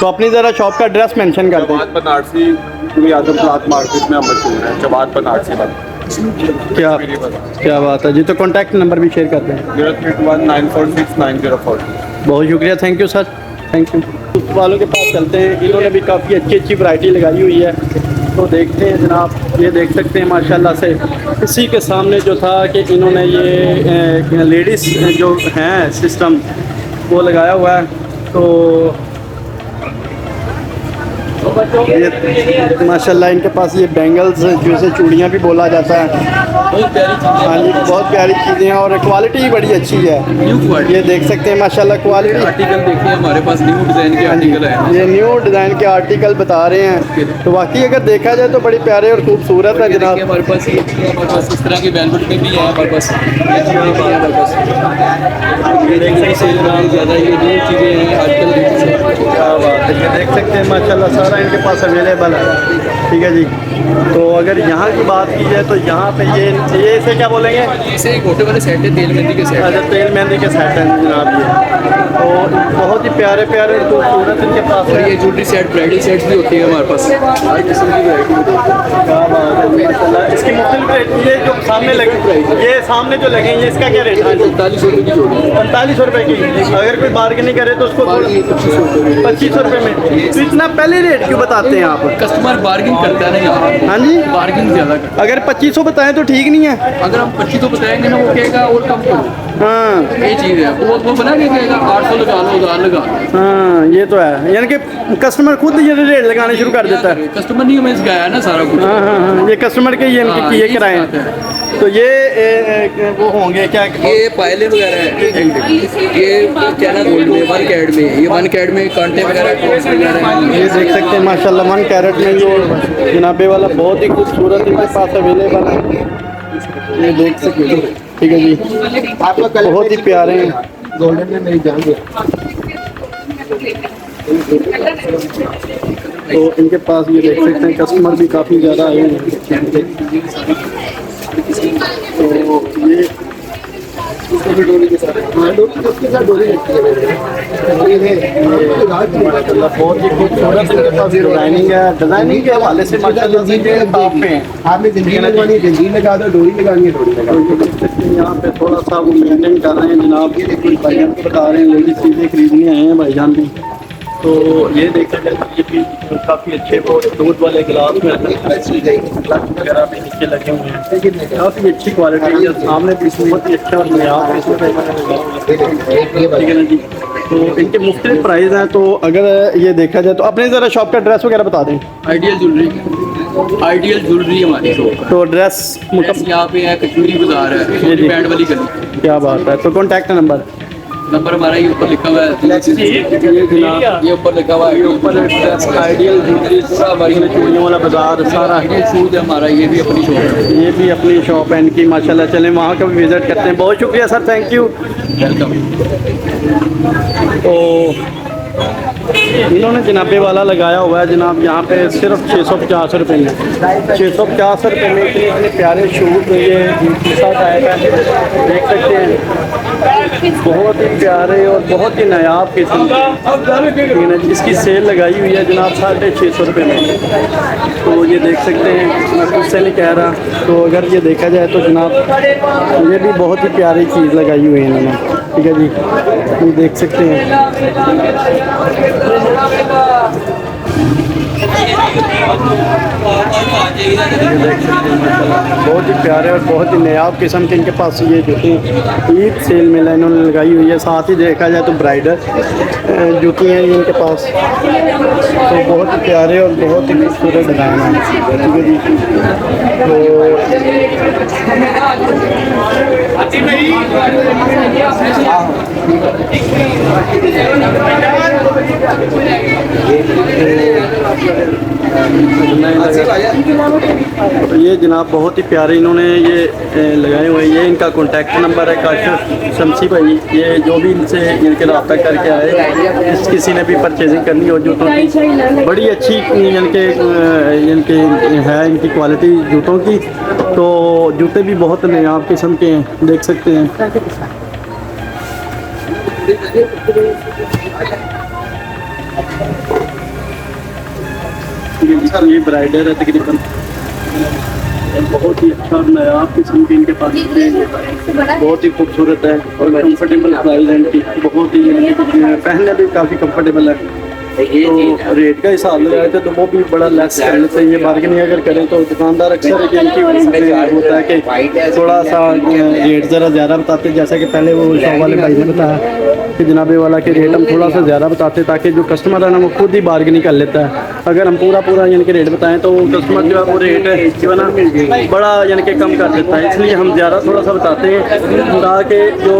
तो अपनी ज़रा शॉप का एड्रेस मेंशन कर दें। जवाद बनारसी पूरी आदम क्लॉथ मार्केट में हम मशहूर हैं, जवाद बनारसी बन। क्या बात है जी। तो कॉन्टैक्ट नंबर भी शेयर कर दें। 0319469040। बहुत शुक्रिया, thank you sir, thank you. वालों के पास चलते हैं, इन्होंने भी काफ़ी अच्छी वैरायटी लगाई हुई है, तो देखते हैं जनाब। ये देख सकते हैं माशाल्लाह से, इसी के सामने जो था कि इन्होंने ये लेडीज़ जो हैं सिस्टम वो लगाया हुआ है। तो ये माशाल्लाह इनके पास ये बैंगल्स जैसे चूड़ियाँ भी बोला जाता है। हाँ जी, बहुत प्यारी चीज़ें हैं और क्वालिटी भी बड़ी अच्छी है। ये देख सकते हैं माशाल्लाह क्वालिटी। आर्टिकल देखिए, हमारे पास न्यू डिज़ाइन के आर्टिकल हैं। ये न्यू डिज़ाइन के आर्टिकल बता रहे हैं, तो वाकई अगर देखा जाए तो बड़ी प्यारे और खूबसूरत है जनाब। हमारे पास ये हमारे पास इस तरह के वेलवेट में भी है हमारे पास। हमारे पास ज़्यादा ये न्यू चीज़ें हैं आजकल। क्या बात है, ये देख सकते हैं माशाल्लाह सारा इनके पास अवेलेबल है। ठीक है जी, तो अगर यहाँ की बात की जाए तो यहाँ पे ये इसे क्या बोलेंगे? इसे एक गोटे वाले सेट है, तेल मेहंदी के सेट। अच्छा, तेल मेहंदी के सेट हैं जनाब ये, तो बहुत ही प्यारे प्यारे खूबसूरत इनके पास और है। ये ज्वेलरी सेट, ब्राइडल सेट्स भी होती है हमारे पास, हर किस्म की वैरायटी होती है। क्या बात है माशाल्लाह। इसकी मुख्तलिफ रेट, ये जो सामने लगे, ये सामने जो लगे ये इसका क्या रेट है? 45 रुपये की जोड़ी। 45 रुपये की। अगर कोई बार्गेनिंग करे तो उसको 2500 रुपये। 2500 रुपये में। तो इतना पहले रेट क्यों बताते हैं आप? कस्टमर बार्गिंग करता है ना यहाँ। हाँ जी, बार्गिंग ज़्यादा करता अगर 2500 बताएं तो ठीक नहीं है। है। अगर हम 2500 बताएंगे ना, वो कहेगा और कम करो। हाँ ये चीज़ है, वो बना के कहेगा 800 लगा लो, 1000 लगा लो। हाँ, ये तो है, यानी कि कस्टमर खुद ये रेट लगाने शुरू कर देता है। कस्टमर नहीं हमें सिखाया ना सारा कुछ। हाँ हाँ हाँ, ये कस्टमर के ये हाँ, किए ये कराए सिखाते हैं। तो ये वो होंगे क्या? ये पायलें वगैरह हैं, ये कैरा गोल्ड में 1 कैरेट में, ये 1 कैरेट में कांटे वगैरह टॉप्स वगैरह हैं। ये देख सकते हैं माशाल्लाह 1 कैरेट में ये जनाबे वाला बहुत ही खूबसूरत इनके पास अवेलेबल है। ये देख सकते हैं, ठीक है जी, बहुत ही प्यारे हैं। गोल्डन में नहीं जाएंगे। तो इनके पास ये देख सकते हैं कस्टमर भी काफ़ी ज़्यादा आए हुए हैं। तो ये डोरी के साथ, हाँ डोरी उसके साथ डोरी लगती है माशाल्लाह बहुत ही खूबसूरत इनके पास डिजाइनिंग है। डिजाइनिंग के हवाले से माशाल्लाह से ये टॉप पे हैं। आपने जंजीर लगवानी है जंजीर लगा दो, डोरी लगानी है डोरी लगा दो। यहाँ पे थोड़ा सा वो मेंटेन कर रहे हैं जनाब। ये देखिए भाईजान को बता रहे हैं लेडीज चीज़ें खरीदनी आए हैं भाईजान भी। तो ये देखा जाए तो ये भी काफ़ी अच्छे वो दूध वाले गिलास में वगैरह भी नीचे लगे हुए हैं, काफ़ी अच्छी क्वालिटी है। सामने भी बहुत ही अच्छा और नया इसमें ठीक है ना जी। तो इनके मुख्तलिफ प्राइस हैं। तो अगर ये देखा जाए तो अपने ज़रा शॉप का एड्रेस वगैरह बता दें। आइडियल ज्वेलरी हमारी शॉप है। तो एड्रेस यहाँ पे है कश्मीरी बाजार है, जी। बैंड वाली गली। क्या बात है। तो कॉन्टैक्ट नंबर नंबर हमारा ये ऊपर लिखा हुआ है, ये ऊपर लिखा हुआ है, ऊपर आइडियल ज्वेलरी पूरा हमारी चूड़ियों वाला बाजार सारा ये शूज है हमारा, ये भी अपनी शॉप है। ये भी अपनी शॉप है इनकी माशाल्लाह। चलें वहाँ का भी विज़िट करते हैं। बहुत शुक्रिया सर, थैंक यू। वेलकम। तो इन्होंने जनाबे वाला लगाया हुआ है जनाब यहाँ पे सिर्फ 650 रुपये में। 650 रुपये में इतने इतने प्यारे शूज़ ये साथ आएगा, देख सकते हैं। बहुत ही प्यारे और बहुत ही नायाब किस्म के इसकी सेल लगाई हुई है जनाब 650 रुपये में। तो ये देख सकते हैं, मैं खुद से नहीं कह रहा। तो अगर ये देखा जाए तो जनाब ये भी बहुत ही प्यारी चीज़ लगाई हुई है इन्होंने, ठीक है जी। ये देख सकते हैं। बहुत ही प्यारे और बहुत ही नायाब किस्म के इनके पास ये जूती ईद सेल में इन्होंने लगाई हुई है। साथ ही देखा जाए तो ब्राइडल जूती हैं इनके पास। तो बहुत ही प्यारे और बहुत ही खूबसूरत डिज़ाइन है, ठीक है जी। तो ये जनाब बहुत ही प्यारे इन्होंने ये लगाए हुए हैं। ये इनका कॉन्टैक्ट नंबर है काशिफ शमसी भाई। ये जो भी इनसे इनके रब्ता करके आए, जिस किसी ने भी परचेजिंग करनी हो जूतों की, बड़ी अच्छी इनके है इनकी क्वालिटी जूतों की। तो जूते भी बहुत नायाब किस्म के हैं, देख सकते हैं। ये ब्राइडल है तकरीबन, बहुत ही अच्छा और नायाब किस्म की इनके पास बहुत ही खूबसूरत है और कंफर्टेबल प्राइस है इनकी। बहुत ही पहनने भी काफ़ी कंफर्टेबल है। तो रेट का हिसाब लगाए थे तो वो भी बड़ा लेस करने से ये बार्गेनिंग अगर करें तो दुकानदार अक्सर इनकी होता है कि थोड़ा सा रेट ज़रा ज़्यादा बताते, जैसा कि पहले वो शॉप वाले भाई ने बताया कि जनाबे वाला के रेट हम थोड़ा सा ज़्यादा बताते ताकि जो कस्टमर है ना वो खुद ही बार्गेनिंग कर लेता है। अगर हम पूरा यानी कि रेट बताएं तो कस्टमर जो है वो रेट जो है ना बड़ा यानी कि कम कर देता है। इसलिए हम ज़्यादा थोड़ा सा बताते हैं ताकि जो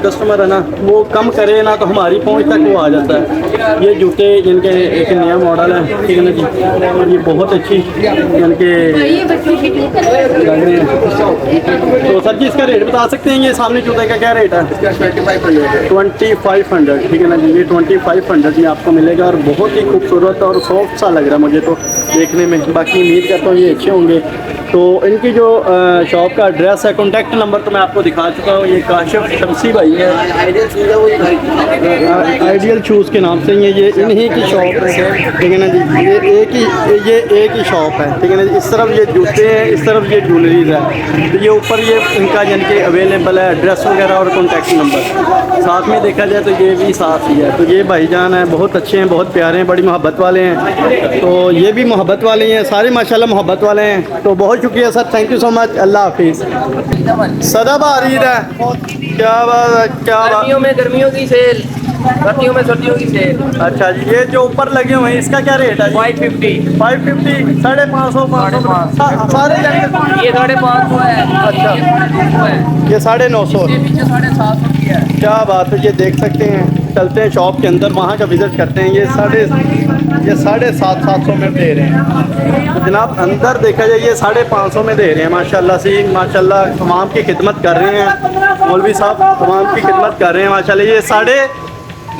कस्टमर है ना वो कम करे ना तो हमारी पहुँच तक वो आ जाता है। ये जूते जिनके एक नया मॉडल है, ठीक है ना जी। और ये बहुत अच्छी यानी कि लग रहे हैं। तो सर जी इसका रेट बता सकते हैं, ये सामने जूते का क्या रेट है? 2500, ठीक है ना जी। ये 2500 जी आपको मिलेगा और बहुत ही खूबसूरत और सॉफ्ट सा लग रहा है मुझे तो देखने में। बाकी उम्मीद करता हूँ ये अच्छे होंगे। तो इनकी जो शॉप का एड्रेस है, कॉन्टैक्ट नंबर तो मैं आपको दिखा चुका हूँ। ये काशिफ शमसी भाई है, आइडियल शूज़ के नाम से ये इन्हीं की शॉप है, ठीक है ना जी। ये एक ही शॉप है, ठीक है ना जी। इस तरफ ये जूते हैं, इस तरफ ये ज्वेलरीज है। तो ये ऊपर ये इनका यानी कि अवेलेबल है एड्रेस वगैरह और कॉन्टैक्ट नंबर। साथ में देखा जाए तो ये भी साथ ही है। तो ये भाईजान हैं, बहुत अच्छे हैं, बहुत प्यारे हैं, बड़ी मोहब्बत वाले हैं। तो ये भी मोहब्बत वाले हैं, सारे माशाल्लाह मोहब्बत वाले हैं। तो बहुत शुक्रिया sir, thank you so much. अल्लाह हाफिज़। सदाबहार ईद है, क्या बात है, क्या बात। गर्मियों की सेल, सर्दियों में सर्दियों की सेल। अच्छा जी, ये जो ऊपर लगे हुए हैं इसका क्या रेट है? 550, 550, 550, 550 सारे ये 550 है। अच्छा, ये 950, पीछे 750 की है। क्या बात है। ये देख सकते हैं, चलते हैं शॉप के अंदर, वहाँ का विज़िट करते हैं। ये 750 में दे रहे हैं। तो जनाब अंदर देखा जाए ये 550 में दे रहे हैं। माशाल्लाह से माशाल्लाह तमाम की खिदमत कर रहे हैं मौलवी साहब, तमाम की खिदमत कर रहे हैं माशाल्लाह। ये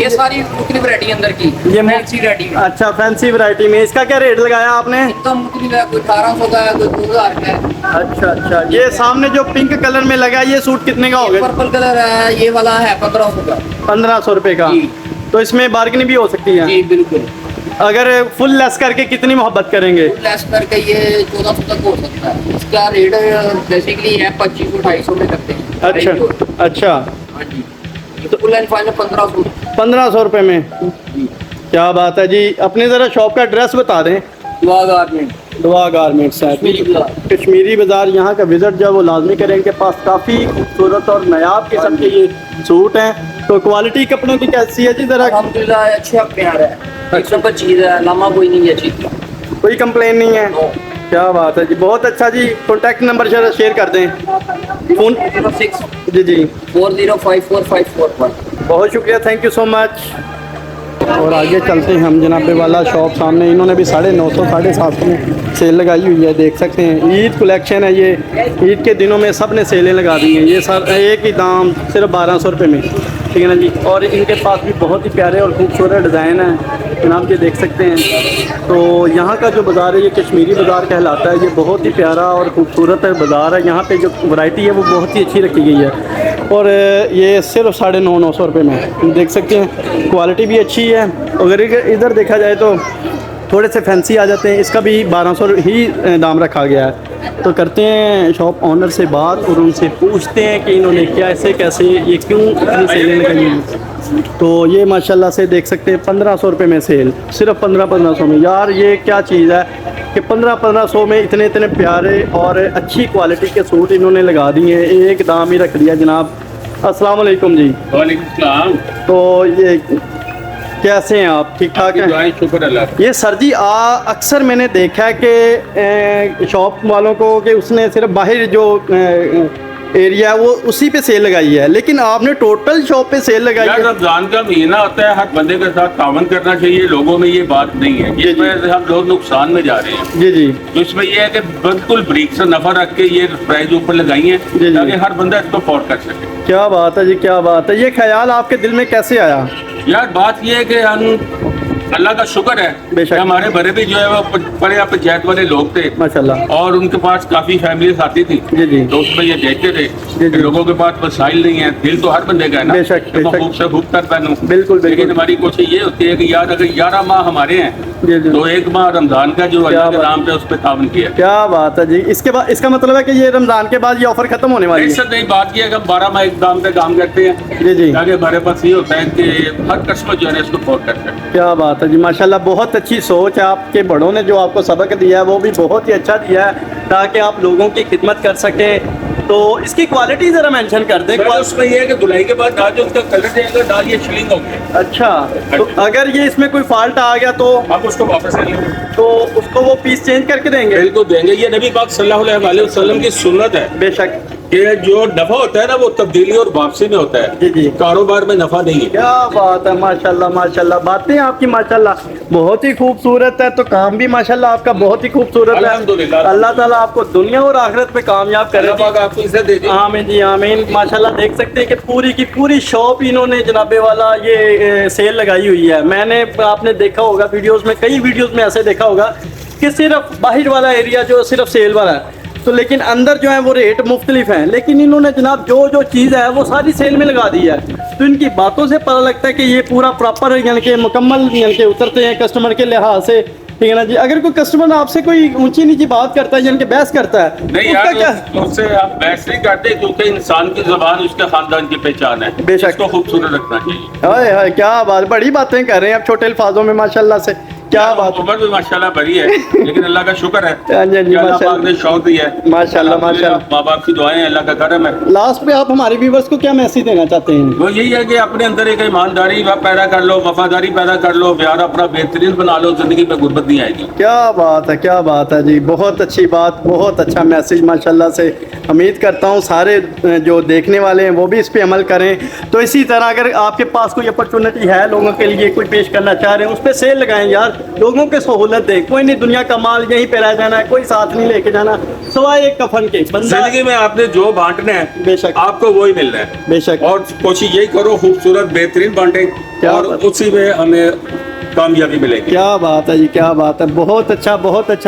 ये सारी मुख्तलिफ वैरायटी अंदर की ये फैंसी वैरायटी में अच्छा फैंसी वैरायटी में इसका क्या रेट लगाया आपने? इतना मुख्तलिफ है, कोई 1800 का है, कोई 2000 का है। अच्छा अच्छा, ये सामने जो पिंक कलर में लगा है ये सूट कितने का होगा? पर्पल कलर है, ये वाला है 1500 का। 1500 रुपये का। जी। तो इसमें बार्गेनिंग भी हो सकती है? जी बिल्कुल। अगर फुल लेस करके कितनी मोहब्बत करेंगे? लेस करके ये 1400 तक हो सकता है। इसका रेट बेसिकली है 2500-250 में करते हैं। अच्छा अच्छा, हाँ जी, तो फुल एंड फाइनल 1500। 1500 रुपये में। क्या बात है जी। अपने ज़रा शॉप का एड्रेस बता दें। दुआ गारमेंट, दुआ गारमेंट्स है कश्मीरी बाजार। कश्मीरी बाज़ार, यहाँ का विज़िट जो है वो लाजमी करें। इनके पास काफ़ी खूबसूरत और नायाब किस्म के ये सूट हैं। तो क्वालिटी कपड़ों की कैसी है जी ज़रा? अल्हम्दुलिल्लाह अच्छा प्यार है, एक नंबर चीज़ है, लामा कोई नहीं है चीज़ का। कोई कंप्लेन नहीं है? क्या बात है जी, बहुत अच्छा जी। कॉन्टैक्ट नंबर शेयर कर दें। फ़ोन 06 जी जी, 40545541। बहुत शुक्रिया, थैंक यू सो मच। और आगे चलते हैं हम जनाब वाला शॉप सामने, इन्होंने भी 950 750 में सेल लगाई हुई है, देख सकते हैं। ईद कलेक्शन है ये, ईद के दिनों में सब ने सेलें लगा दी हैं। ये सर एक ही दाम सिर्फ 1200 रुपये में, ठीक है ना जी। और इनके पास भी बहुत ही प्यारे और खूबसूरत डिज़ाइन हैं जनाब, ये देख सकते हैं। तो यहाँ का जो बाज़ार है ये कश्मीरी बाज़ार कहलाता है। ये बहुत ही प्यारा और ख़ूबसूरत बाज़ार है। यहाँ पे जो वैरायटी है वो बहुत ही अच्छी रखी गई है। और ये सिर्फ 950 रुपये में, देख सकते हैं। क्वालिटी भी अच्छी है। अगर इधर देखा जाए तो थोड़े से फैंसी आ जाते हैं। इसका भी 1200 ही दाम रखा गया है। तो करते हैं शॉप ऑनर से बात और उनसे पूछते हैं कि इन्होंने कैसे कैसे ये क्यों इतनी सेलें लगाई हैं। तो ये माशाल्लाह से देख सकते हैं 1500 रुपये में सेल, सिर्फ 1500 में। यार ये क्या चीज़ है कि 1500 में इतने इतने प्यारे और अच्छी क्वालिटी के सूट इन्होंने लगा दिए हैं। एक दाम ही रख दिया जनाब। अस्सलाम वालेकुम जी। वालेकुम सलाम। तो ये कैसे हैं आप? ठीक ठाक हैं? दुआएं, शुक्र अल्लाह। ये सर जी अक्सर मैंने देखा है कि शॉप वालों को कि उसने सिर्फ बाहर जो एरिया है वो उसी पे सेल लगाई है, लेकिन आपने टोटल शॉप पे सेल लगाई यार है। रमजान का महीना होता है, हर बंदे के साथ तावन करना चाहिए। लोगों में ये बात नहीं है, जी, इसमें से हम लोग नुकसान में जा रहे हैं। जी जी तो इसमें ये है कि बिल्कुल ब्रीक से नफा रख के ये प्राइस ऊपर लगाई है जी, जी। ताकि हर बंदा इसको अफोर्ड कर सके। क्या बात है जी, क्या बात है। ये ख्याल आपके दिल में कैसे आया? यार बात ये है कि हम अल्लाह का शुक्र है बेशक। कि हमारे बड़े भी जो है वो बड़े पंचायत वाले लोग थे माशाल्लाह। और उनके पास काफी फैमिलीज आती थी। जी, जी। तो उसमें ये देखते थे जी, कि जी। लोगों के पास वसाइल नहीं है। दिल तो हर बंदे का है ना, बेशक, कि मैं बेशक। खूब से खूब कर पहनूं। बिल्कुल, लेकिन बिल्कुल। हमारी कोशिश ये होती है कि यार अगर 11 माह हमारे हैं जी, जी। तो एक माह रमजान का जो अल्लाह के बात। नाम पे उस पर तावन किया। क्या बात है जी। इसके बाद इसका मतलब है कि ये रमज़ान के बाद ये ऑफ़र ख़त्म होने वाली है? इससे नहीं, बात ये है कि हम 12 माह एक दाम पे काम करते हैं। जी, जी। ताकि हमारे पास ये होता है कि हर कस्टमर जो है ना इसको अफोर्ड कर सके। क्या बात है जी, माशाल्लाह। बहुत अच्छी सोच है आपके बड़ों ने, जो आपको सबक दिया है वो भी बहुत ही अच्छा दिया है ताकि आप लोगों की खिदमत कर सकें। तो इसकी क्वालिटी ज़रा मेंशन कर दें। सर, उसमें ये है कि धुलाई के बाद दाल जो उसका कलर जाएगा, दाल ये शिलिंग हो गया। अच्छा, तो अगर ये इसमें कोई फॉल्ट आ गया तो आप उसको वापस ले लेंगे, तो उसको वो पीस चेंज करके देंगे? बिल्कुल देंगे। ये नबी पाक सल्लल्लाहु अलैहि वसल्लम की सुन्नत है बेशक। कि जो नफा होता है ना वो तब्दीली और वापसी में होता है। जी, जी। कारोबार में नफा नहीं है। क्या बात है, माशाल्लाह माशाल्लाह। बातें आपकी माशाल्लाह बहुत ही खूबसूरत है, तो काम भी माशाल्लाह आपका बहुत ही खूबसूरत है। अल्हम्दुलिल्लाह। अल्लाह ताला आपको दुनिया और आखिरत में कामयाब करे। अल्लाह पाक आपको इज्जत दे दी। आमीन जी आमीन। माशाल्लाह देख सकते हैं कि पूरी की पूरी शॉप इन्होंने जनाबे वाला ये सेल लगाई हुई है। मैंने आपने देखा होगा वीडियोस में, कई वीडियोस में ऐसे देखा होगा कि सिर्फ बाहर वाला एरिया जो सिर्फ सेल वाला है, तो लेकिन अंदर जो है वो रेट मुख्तलिफ हैं। लेकिन इन्होंने जनाब जो चीज़ है वो सारी सेल में लगा दी है। तो इनकी बातों से पता लगता है कि ये पूरा प्रॉपर यानी कि मुकम्मल यानी कि उतरते हैं कस्टमर के लिहाज से, ठीक है ना जी। अगर कोई कस्टमर आपसे कोई ऊंची नीची बात करता है यानी कि बहस करता है, नहीं उसका यार, क्या? उससे आप बहस नहीं करते क्योंकि इंसान की जुबान उसके खानदान की पहचान है। बेशक। इसको खूबसूरत रखना चाहिए। हाय हाय, क्या बात, बड़ी बातें कर रहे हैं आप छोटे अल्फाजों में माशाल्लाह से। क्या बात। उम्र भी माशाल्लाह बड़ी है लेकिन अल्लाह का शुक्र है हाँ जी, हाँ जी, कि अल्लाह माशाल्लाह। पाक ने शौक दिया है। माशाल्लाह, माशाल्लाह। माँ बाप की दुआएं, अल्लाह का करम है। लास्ट पे आप हमारे व्यूवर्स को क्या मैसेज देना चाहते हैं? वो यही है कि अपने अंदर एक ईमानदारी पैदा कर लो, वफादारी पैदा कर लो, प्यार अपना बेहतरीन बना लो, जिंदगी में गुर्बत नहीं आएगी। क्या बात है, क्या बात है जी। बहुत अच्छी बात, बहुत अच्छा मैसेज माशाल्लाह से। उम्मीद करता हूँ सारे जो देखने वाले हैं वो भी इस पे अमल करें। तो इसी तरह अगर आपके पास कोई अपॉर्चुनिटी है लोगों के लिए, कोई पेश करना चाह रहे हैं, उस पर सेल लगाएं यार। लोगों के सहूलत दे। कोई नहीं दुनिया का माल यहीं पे रह जाना है, कोई साथ नहीं लेके जाना सिवाय एक कफन के। बंदा जिंदगी में आपने जो बांटना है बेशक आपको वही मिलना है, बेशक। और कोशिश यही करो खूबसूरत बेहतरीन बांटे क्या और बात। उसी में हमें कामयाबी मिलेगी। क्या बात है जी, क्या बात है। बहुत अच्छा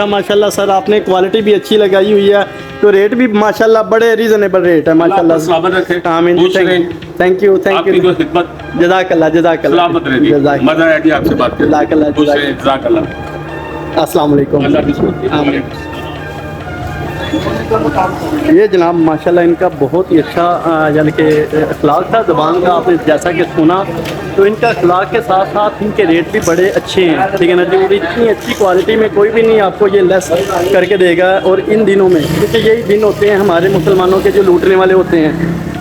माशाल्लाह सर, आपने क्वालिटी भी अच्छी लगाई हुई है, तो रेट भी माशाल्लाह बड़े रीजनेबल रेट है माशाल्लाह। सलामत रखे। आमीन। खुश रहें। थैंक यू आपकी कोई खिदमत जज़ाकल्लाह सलामत रहे। जज़ाकल्लाह। मजा आया जी आपसे बात करके। जज़ाकल्लाह, खुश रहें, जज़ाकल्लाह। अस्सलाम वालेकुम। अल्लाह की आमीन। ये जनाब माशाल्लाह इनका बहुत ही अच्छा यानी कि अखलाक था ज़बान का, आपने जैसा कि सुना, तो इनका अखलाक के साथ साथ इनके रेट भी बड़े अच्छे हैं, ठीक है ना जी। और इतनी अच्छी क्वालिटी में कोई भी नहीं आपको ये लेस करके देगा। और इन दिनों में, क्योंकि यही दिन होते हैं हमारे मुसलमानों के जो लूटने वाले होते हैं,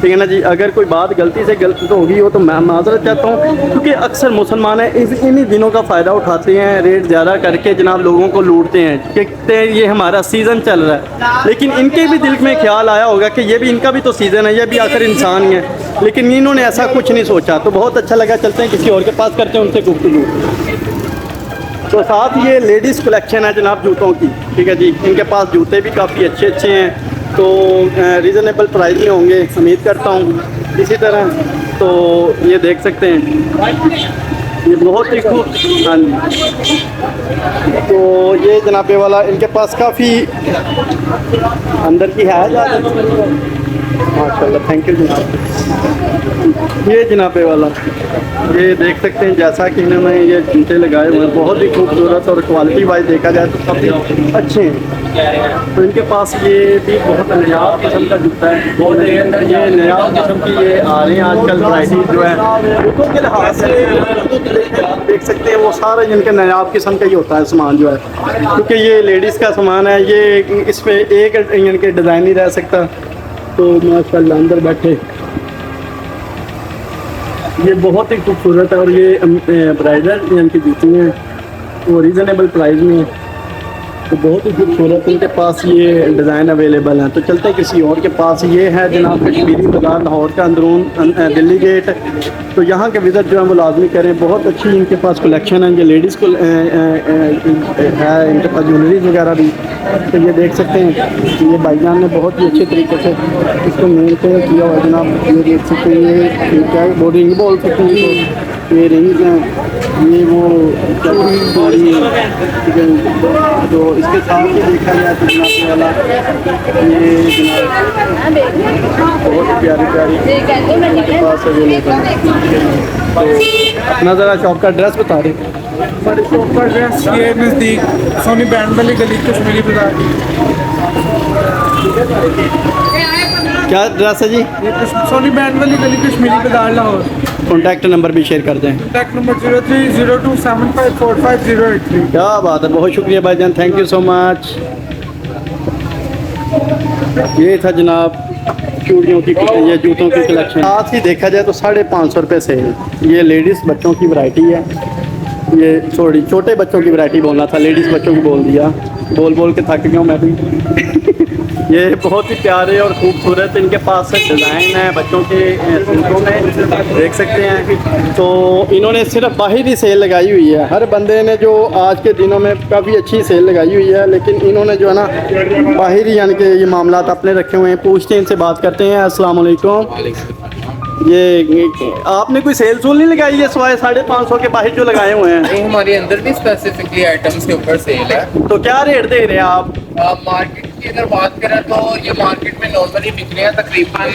ठीक है ना जी। अगर कोई बात गलती से गलती तो होगी हो तो मैं माजरत चाहता हूँ, क्योंकि अक्सर मुसलमान हैं इन्हीं दिनों का फ़ायदा उठाते हैं, रेट ज़्यादा करके जनाब लोगों को लूटते हैं। कहते हैं ये हमारा सीज़न चल रहा है, लेकिन इनके भी दिल में ख्याल आया होगा कि ये भी इनका भी तो सीज़न है, ये भी आखिर इंसान ही है, लेकिन इन्होंने ऐसा कुछ नहीं सोचा। तो बहुत अच्छा लगा, चलते हैं किसी और के पास, करते हैं उनसे गुफ्तगू। तो साथ ये लेडीज़ कलेक्शन है जनाब जूतों की, ठीक है जी। इनके पास जूते भी काफ़ी अच्छे अच्छे हैं, तो रीज़नेबल प्राइस में होंगे उम्मीद करता हूँ। इसी तरह तो ये देख सकते हैं, ये बहुत ही खूब। हाँ जी, तो ये जनाबे वाला इनके पास काफ़ी अंदर की है माशाल्लाह। थैंक यू जनाब। ये जनाबे वाला ये देख सकते हैं, जैसा कि इन्होंने ये जूते लगाए हुए हैं, बहुत ही खूबसूरत और क्वालिटी वाइज देखा जाए तो काफ़ी अच्छे हैं। तो इनके पास ये भी बहुत नयाब किस्म का जूता है, बहुत ये नयाब किस्म की ये आ रहे हैं आजकल वैरायटी जो है जूतों के लिहाज से। देख सकते हैं वो सारे जिनके नयाब किस्म का ही होता है सामान जो है, क्योंकि ये लेडीज़ का सामान है, ये इस पर एक इनके डिज़ाइन नहीं रह सकता। तो माशाल्लाह अंदर बैठे ये बहुत ही खूबसूरत है, और ये ब्राइडल इनकी जूती हैं, वो रीज़नेबल प्राइस में है, तो बहुत ही खूबसूरत इनके पास ये डिज़ाइन अवेलेबल हैं। तो चलते हैं किसी और के पास। ये है जनाब कश्मीरी बाज़ार लाहौर का अंदरून दिल्ली गेट, तो यहाँ के विज़िट जो है वो लाजमी करें। बहुत अच्छी इनके पास कलेक्शन है, ये लेडीज़ को है इनके पास ज्वेलरीज वगैरह भी। तो ये देख सकते हैं, ये भाईजान ने बहुत ही अच्छे तरीके से इसको मेंटेन किया हुआ जनाब। ये देख सकते हैं, ये क्या बोर्ड रिंग बोल सकते हैं, ये रिंग्स हैं, ये वो बॉडी है, ठीक है। तो इसके साथ ही देखा जाए तो जनाब वाला ये जनाब बहुत प्यारी प्यारी इनके पास अवेलेबल है। तो अपना ज़रा शॉप का एड्रेस बता दें। हमारे शॉप का एड्रेस ये नज़दीक सोनी बैंड वाली गली कश्मीरी बाजार। क्या एड्रेस है जी? ये सोनी बैंड वाली गली कश्मीरी बाजार लाहौर। कॉन्टैक्ट नंबर भी शेयर कर दें। Contact number 0302754583। क्या बात है, बहुत शुक्रिया भाईजान, थैंक यू सो मच। ये था जनाब चूड़ियों की, ये जूतों की कलेक्शन। साथ ही देखा जाए तो 550 रुपये से ये लेडीज़ बच्चों की वैरायटी है। ये छोटे बच्चों की वैरायटी बोलना था, लेडीज़ बच्चों की बोल दिया, बोल बोल के थक गया हूँ मैं भी। ये बहुत ही प्यारे और खूबसूरत इनके पास डिज़ाइन है बच्चों के सूटों में, देख सकते हैं। तो इन्होंने सिर्फ बाहरी सेल लगाई हुई है, हर बंदे ने जो आज के दिनों में काफ़ी अच्छी सेल लगाई हुई है, लेकिन इन्होंने जो है ना बाहरी यानी कि ये मामलात अपने रखे हुए हैं। पूछते हैं, इनसे बात करते हैं। अस्सलाम वालेकुम। ये आपने कोई सेल सूल नहीं लगाई है सिवाय 550 के बाहर जो लगाए हुए हैं? हमारे अंदर भी स्पेसिफिकली आइटम्स के ऊपर सेल है। तो क्या रेट दे रहे हैं आप? मार्केट की अगर बात करें तो ये मार्केट में नॉर्मली बिक रहे हैं तकरीबन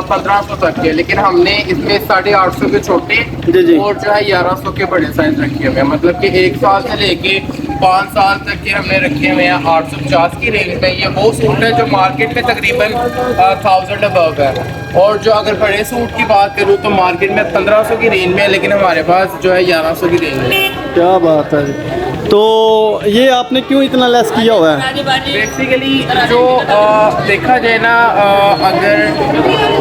1500 तक के, लेकिन हमने इसमें 850 के छोटे जी जी और जो है 1100 के बड़े साइज रखे हुए हैं। मतलब कि 1 साल से लेके 5 साल तक के हमने रखे हुए हैं 850 की रेंज में। ये वो सूट है जो मार्केट में तकरीबन 1000 अबव है, और जो अगर बड़े सूट की बात करूँ तो मार्केट में 1500 की रेंज में है, लेकिन हमारे पास जो है 1100 की रेंज में। क्या बात है। तो ये आपने क्यों इतना लेस किया हुआ है? बेसिकली जो देखा जाए ना, अगर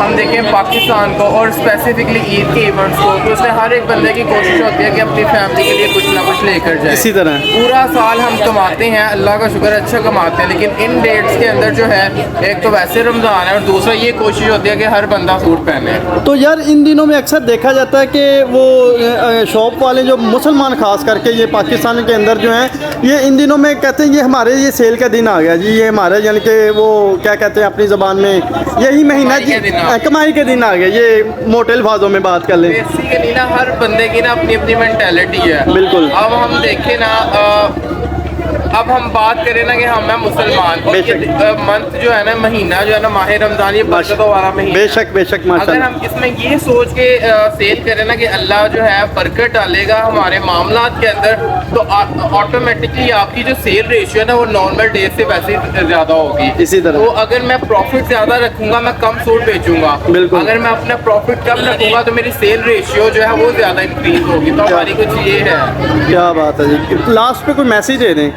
हम देखें पाकिस्तान को और स्पेसिफिकली ईद के इवेंट्स को, तो उसमें हर एक बंदे की कोशिश होती है कि अपनी फैमिली के लिए कुछ ना कुछ लेकर जाए। इसी तरह पूरा साल हम कमाते हैं, अल्लाह का शुक्र अच्छा कमाते हैं, लेकिन इन डेट्स के अंदर जो है एक तो वैसे रमज़ान है और दूसरा ये कोशिश होती है कि हर बंदा सूट पहने। तो यार इन दिनों में अक्सर देखा जाता है कि वो शॉप वाले जो मुसलमान खास करके ये पाकिस्तान के अंदर अंदर जो हैं ये इन दिनों में कहते हैं ये हमारे ये सेल का दिन आ गया जी, ये हमारे यानी कि वो क्या कहते हैं अपनी ज़बान में यही महीना जी कमाई के दिन आ गया, ये मोटे अल्फाजों में बात कर लें। बेसिकली ना हर बंदे की ना अपनी अपनी मेंटेलिटी है। बिल्कुल। अब हम देखें ना अब हम बात करें ना कि हम हैं मुसलमान और ये मंथ जो है ना महीना जो है ना माह रमज़ान ये बरकतों वाला महीना। बेशक बेशक अगर माशाल्लाह। हम इसमें ये सोच के सेल करें ना कि अल्लाह जो है बरकत डालेगा हमारे मामलात के अंदर, तो ऑटोमेटिकली आपकी जो सेल रेशियो है ना वो नॉर्मल डे से वैसे ही ज़्यादा होगी। इसी तरह तो अगर मैं प्रॉफिट ज़्यादा रखूंगा मैं कम सूट बेचूंगा। बिल्कुल। अगर मैं अपना प्रॉफिट कम रखूंगा तो मेरी सेल रेशियो जो है वो ज़्यादा इंक्रीज होगी। तो हमारी कुछ ये है। क्या बात है जी, लास्ट पे कोई मैसेज दे दें।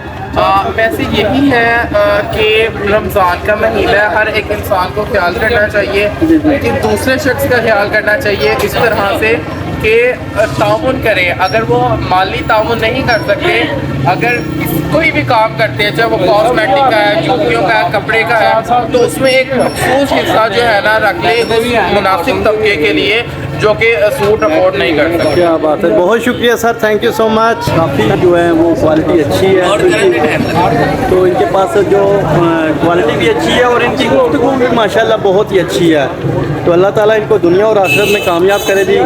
मैसेज यही है कि रमज़ान का महीना है, हर एक इंसान को ख्याल करना चाहिए कि दूसरे शख्स का ख्याल करना चाहिए इस तरह से कि ताउन करें। अगर वो माली ताउन नहीं कर सकते, अगर कोई भी काम करते हैं चाहे वो कॉस्मेटिक का है, जूतियों का है, कपड़े का है, तो उसमें एक मखसूस हिस्सा जो है ना रख ले उस मुनासिब तबके के लिए जो कि सूट अफोर्ड नहीं कर सकते। क्या बात है, बहुत शुक्रिया sir, thank you so much. काफ़ी जो है वो क्वालिटी अच्छी है, तो इनके पास जो क्वालिटी भी अच्छी है और इनकी गुफ्तगू भी माशाल्लाह बहुत ही अच्छी है। तो अल्लाह ताला इनको दुनिया और आखिरत में कामयाब करे जी।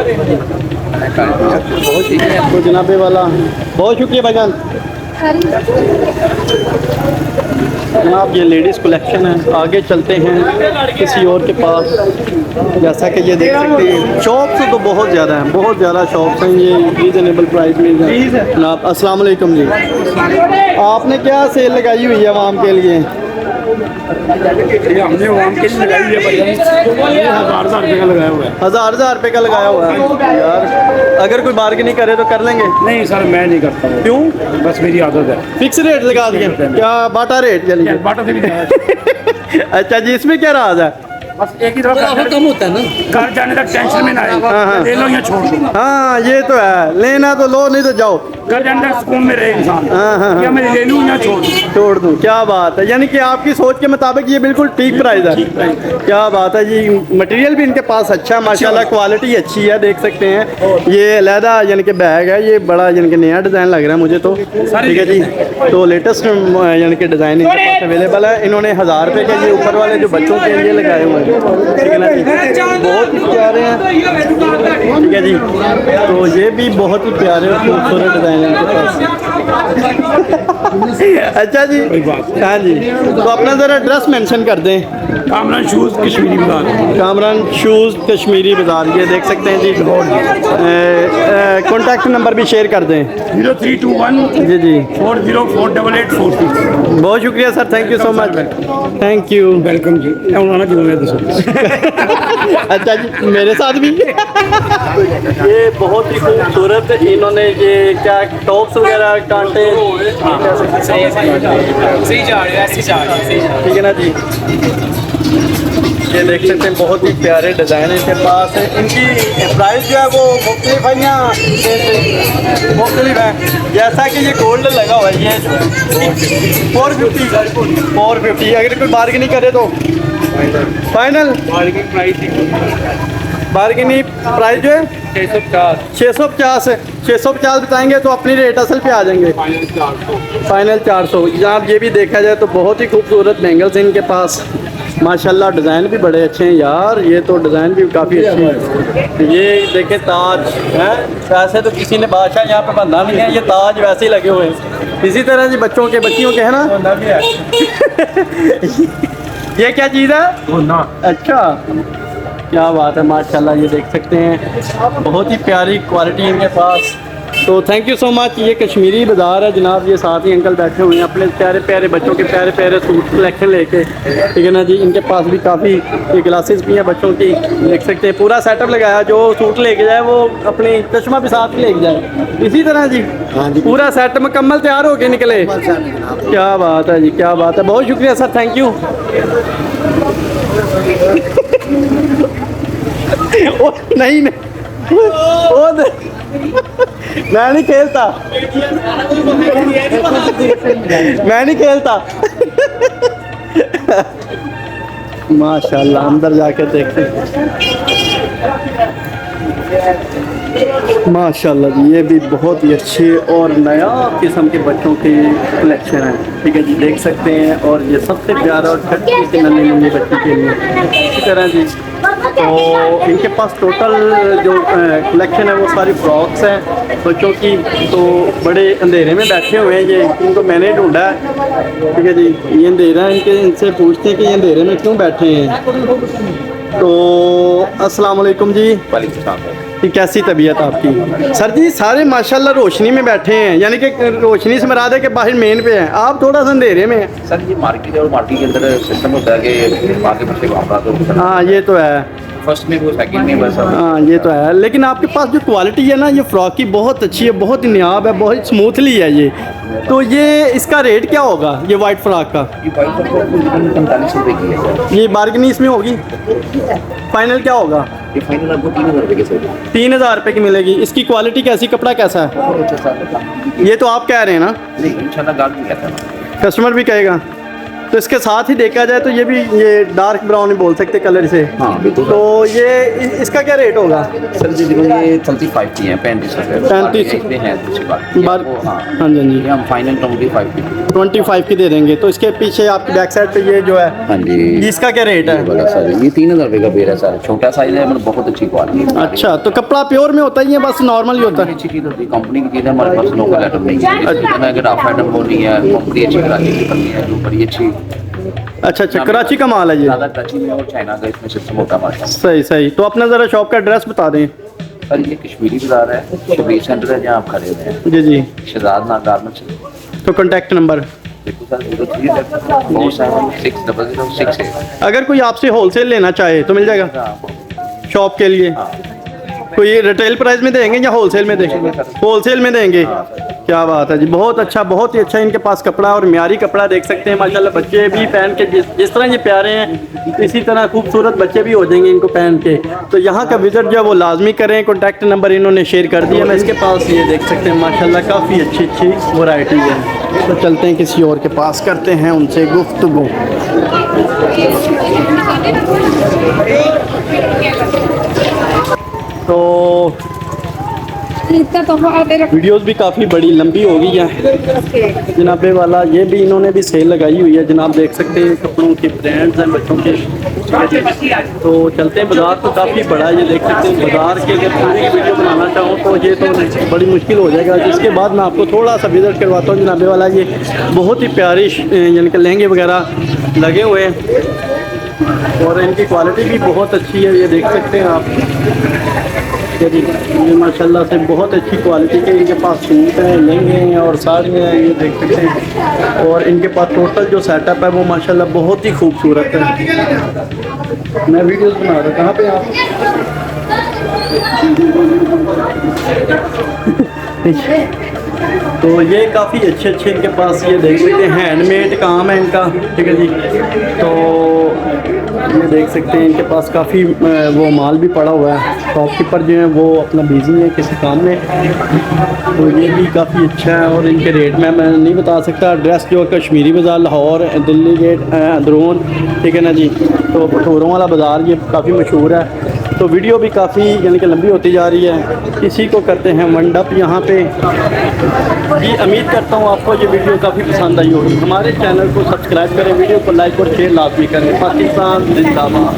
बहुत तो जनाबे वाला बहुत शुक्रिया भाईजान। जनाब ये लेडीज़ कलेक्शन है, आगे चलते हैं किसी और के पास। जैसा कि ये देख सकते हैं शॉप्स तो बहुत ज़्यादा हैं, बहुत ज़्यादा शॉप्स हैं, ये रीज़नेबल प्राइस में हैं जनाब। अस्सलाम वालेकुम जी, आपने क्या सेल लगाई हुई है आवाम के लिए? हमने आवाम के लिए लगाई है 1000 रुपये का लगाया हुआ है। 1000 रुपये का लगाया हुआ है यार, अगर कोई बार्गेनिंग करे तो कर लेंगे? नहीं सर मैं नहीं करता हूँ। क्यों? बस मेरी आदत है। फिक्स रेट लगा दिए क्या? बाटा रेट यानी कि? बाटा से भी जाना। अच्छा जी, इसमें क्या राज है? बस एक ही तरफ कम होता है ना, घर जाने तक टेंशन में ना आए, ले लो या छोड़ दो। हाँ ये तो है, लेना तो लो नहीं तो जाओ, घर जाने तक सुकून में रहे इंसान। हाँ। या मैं ले लूँ या छोड़ दूँ। छोड़ दूँ, क्या बात है, यानी कि आपकी सोच के मुताबिक ये बिल्कुल ठीक प्राइस है। क्या बात है जी, मटेरियल भी इनके पास अच्छा है माशाल्लाह, क्वालिटी अच्छी है, देख सकते हैं। ये अलहदा यानी कि बैग है, ये बड़ा यानी कि नया डिज़ाइन लग रहा है मुझे तो, ठीक है जी। तो लेटेस्ट यानी कि डिज़ाइन इनके पास अवेलेबल है। इन्होंने 1000 रुपये के ये ऊपर वाले जो बच्चों के लिए लगाए हुए हैं, ठीक है ना जी, बहुत ही प्यारे हैं, ठीक है जी। तो ये भी बहुत ही प्यारे और खूबसूरत डिज़ाइन है इनके पास। अच्छा जी, हाँ जी, तो अपना ज़रा एड्रेस मेंशन कर दें। कामरान शूज़ कश्मीरी बाजार। कामरान शूज़ कश्मीरी बाज़ार, ये देख सकते हैं जी। कॉन्टैक्ट नंबर भी शेयर कर दें। 0321 जी जी, 404886। बहुत शुक्रिया sir, thank you so much, thank you. Welcome जी। आना जी अच्छा जी, मेरे साथ भी ये बहुत ही खूबसूरत इन्होंने ये क्या टॉप्स वगैरह कांटे सही जा रहे हैं, ऐसे जा रहे हैं। ठीक है ना जी, ये देख सकते हैं बहुत ही प्यारे डिज़ाइन इनके पास है। इनकी प्राइस जो है वो मुख्तलिफ है या मुख्तलिफ है, जैसा कि ये गोल्ड लगा हुआ है ये 450 अगर कोई बार्गेनिंग करे तो फाइनल बार्गेनिंग प्राइस जो है 650 बताएंगे तो अपनी रेट असल पे आ जाएंगे, फाइनल 400। जनाब ये भी देखा जाए तो बहुत ही खूबसूरत बैंगल्स हैं इनके पास माशाल्लाह, डिज़ाइन भी बड़े अच्छे हैं यार, ये तो डिज़ाइन भी काफ़ी अच्छे हैं। ये देखें ताज हैं, वैसे तो किसी ने बादशाह यहाँ पे बंधा नहीं है, ये ताज वैसे ही लगे हुए हैं। इसी तरह जी बच्चों के है ना ये क्या चीज़ है? अच्छा, क्या बात है माशाल्लाह, ये देख सकते हैं बहुत ही प्यारी क्वालिटी इनके पास। तो थैंक यू सो मच। ये कश्मीरी बाज़ार है जनाब, ये साथ ही अंकल बैठे हुए हैं अपने प्यारे प्यारे बच्चों के प्यारे प्यारे सूट कलेक्शन लेके, ठीक है ना जी। इनके पास भी काफ़ी ये ग्लासेस भी हैं बच्चों की, देख सकते हैं पूरा सेटअप लगाया, जो सूट लेके जाए वो अपनी चश्मा भी साथ लेके जाए, इसी तरह जी पूरा सेट मुकम्मल तैयार होके निकले। क्या बात है जी, क्या बात है, बहुत शुक्रिया सर, थैंक यू। नहीं मैं नहीं खेलता, मैं नहीं खेलता। माशाल्लाह, अंदर जाके देखते हैं। माशाल्लाह जी, ये भी बहुत ही अच्छे और नया किस्म के बच्चों के कलेक्शन है। ठीक है जी, देख सकते हैं। और ये सबसे प्यारा और छठी के नन्हे मुन्ने बच्चे के लिए इसी तरह जी। तो इनके पास टोटल जो कलेक्शन है वो सारी फ्रॉक्स हैं बच्चों की। तो बड़े अंधेरे में बैठे हुए हैं ये, इनको मैंने ढूंढा है। ठीक है जी, ये अंधेरा है, इनसे पूछते हैं कि ये अंधेरे में क्यों बैठे हैं। तो अस्सलाम वालेकुम जी। कि कैसी तबीयत आपकी? सर जी सारे माशाल्लाह रोशनी में बैठे हैं, यानी कि रोशनी से मराद है कि बाहर मेन पे हैं, आप थोड़ा सा अंधेरे में हैं। सर ये मार्केट और मार्केट के अंदर सिस्टम होता है कि आगे पीछे मामला तो हाँ ये तो है, फर्स्ट में वो सेकंड में बस। हाँ ये तो है। लेकिन आपके पास जो क्वालिटी है ना ये फ्रॉक की बहुत अच्छी है, बहुत ही नियाब है, बहुत स्मूथली है ये। तो ये इसका रेट क्या होगा ये वाइट फ्रॉक का? ये 45 रुपये की है सर। ये बार्गेनिंग इसमें होगी? फाइनल क्या होगा? ये फाइनल आपको 3000 रुपये की सर। 3000 रुपये की मिलेगी। इसकी क्वालिटी कैसी, कपड़ा कैसा है? बहुत अच्छा सर। ये तो आप कह रहे हैं ना? नहीं इंशाल्लाह गार्ड नहीं कहता ना। कस्टमर भी कहेगा। तो इसके साथ ही देखा जाए तो ये भी ये डार्क ब्राउन ही बोल सकते कलर से। हाँ बिल्कुल। तो ये इसका क्या रेट होगा? सर जी देखो ये 35 की है, 35 रुपये 35 हैं दूसरी बात। हाँ हाँ जी ये हम फाइनल 25 की 25 की दे देंगे। तो इसके पीछे आपकी बैक साइड पे ये जो है, हाँ जी इसका क्या रेट है? वाला सर ये 3000 रुपये का बेर है सर। छोटा साइज है मतलब बहुत अच्छी क्वालिटी है। अच्छा, तो कपड़ा प्योर में होता ही है, बस नॉर्मल ही होता है? अच्छी चीज़ होती है, कंपनी की चीज़ है, हमारे पास लोकल आइटम नहीं है। अगर आप आइटम होनी है कंपनी अच्छी कराची की करनी है जो बड़ी अच्छी। अच्छा अच्छा, कराची का माल है ये? ज़्यादा कराची में और चाइना का इसमें सिस्टम होता है हमारे पास। सही सही। तो अपना ज़रा शॉप का एड्रेस बता दें। सर ये कश्मीरी बाजार है, शबीर सेंटर है जहाँ आप खड़े हुए हैं। जी जी। शहजाद नाग गारमेंट्स। तो कॉन्टैक्ट नंबर? देखो सर 03747006 अगर कोई आपसे होलसेल लेना चाहे तो मिल जाएगा शॉप के लिए? कोई रिटेल प्राइस में देंगे या होलसेल में देंगे? होलसेल में देंगे। क्या बात है जी, बहुत अच्छा, बहुत ही अच्छा इनके पास कपड़ा और म्यारी कपड़ा देख सकते हैं माशाल्लाह। बच्चे भी पहन के जिस तरह ये प्यारे हैं इसी तरह खूबसूरत बच्चे भी हो जाएंगे इनको पहन के। तो यहाँ का विज़िट जो है वो लाजमी करें। कॉन्टैक्ट नंबर इन्होंने शेयर कर दिया। मैं इसके पास ये देख सकते हैं माशाल्लाह काफ़ी अच्छी अच्छी वैरायटी है। तो चलते हैं किसी और के पास, करते हैं उनसे गुफ्तगू। तो वीडियोस भी काफ़ी बड़ी लंबी हो गई है जनाबे वाला। ये भी इन्होंने भी सेल लगाई हुई है जनाब, देख सकते हैं कपड़ों के ब्रांड्स हैं बच्चों के। तो चलते हैं, बाज़ार तो काफ़ी बड़ा है, ये देख सकते हैं। बाज़ार की अगर पूरी वीडियो बनाना चाहूँ तो ये तो बड़ी मुश्किल हो जाएगा। इसके बाद मैं आपको थोड़ा सा विज़िट करवाता हूँ जनाबे वाला। ये बहुत ही प्यारी यानी कि लहंगे वगैरह लगे हुए हैं और इनकी क्वालिटी भी बहुत अच्छी है, ये देख सकते हैं आप। ये माशाल्लाह से बहुत अच्छी क्वालिटी के इनके पास सूट हैं, लहंगे हैं और साड़ियाँ हैं, ये देख सकते हैं। और इनके पास टोटल जो सेटअप है वो माशाल्लाह बहुत ही खूबसूरत है। मैं वीडियोस बना रहा हूँ। कहाँ पे आप? तो ये काफ़ी अच्छे अच्छे इनके पास ये देख सकते हैं हैंडमेड काम है इनका। ठीक है जी। तो ये देख सकते हैं इनके पास काफ़ी वो माल भी पड़ा हुआ है। शॉपकीपर जो है वो अपना बिजी है किसी काम में। तो ये भी काफ़ी अच्छा है और इनके रेट में मैं नहीं बता सकता। एड्रेस जो है कश्मीरी बाज़ार, लाहौर, दिल्ली गेट, अंदरून। ठीक है ना जी। तो भटूरों वाला बाज़ार ये काफ़ी मशहूर है। तो वीडियो भी काफ़ी यानी कि लंबी होती जा रही है। इसी को करते हैं वाइंड अप यहाँ पे। जी उम्मीद करता हूँ आपको ये वीडियो काफ़ी पसंद आई होगी। हमारे चैनल को सब्सक्राइब करें, वीडियो को लाइक और शेयर लाजमी करें। पाकिस्तान जिंदाबाद।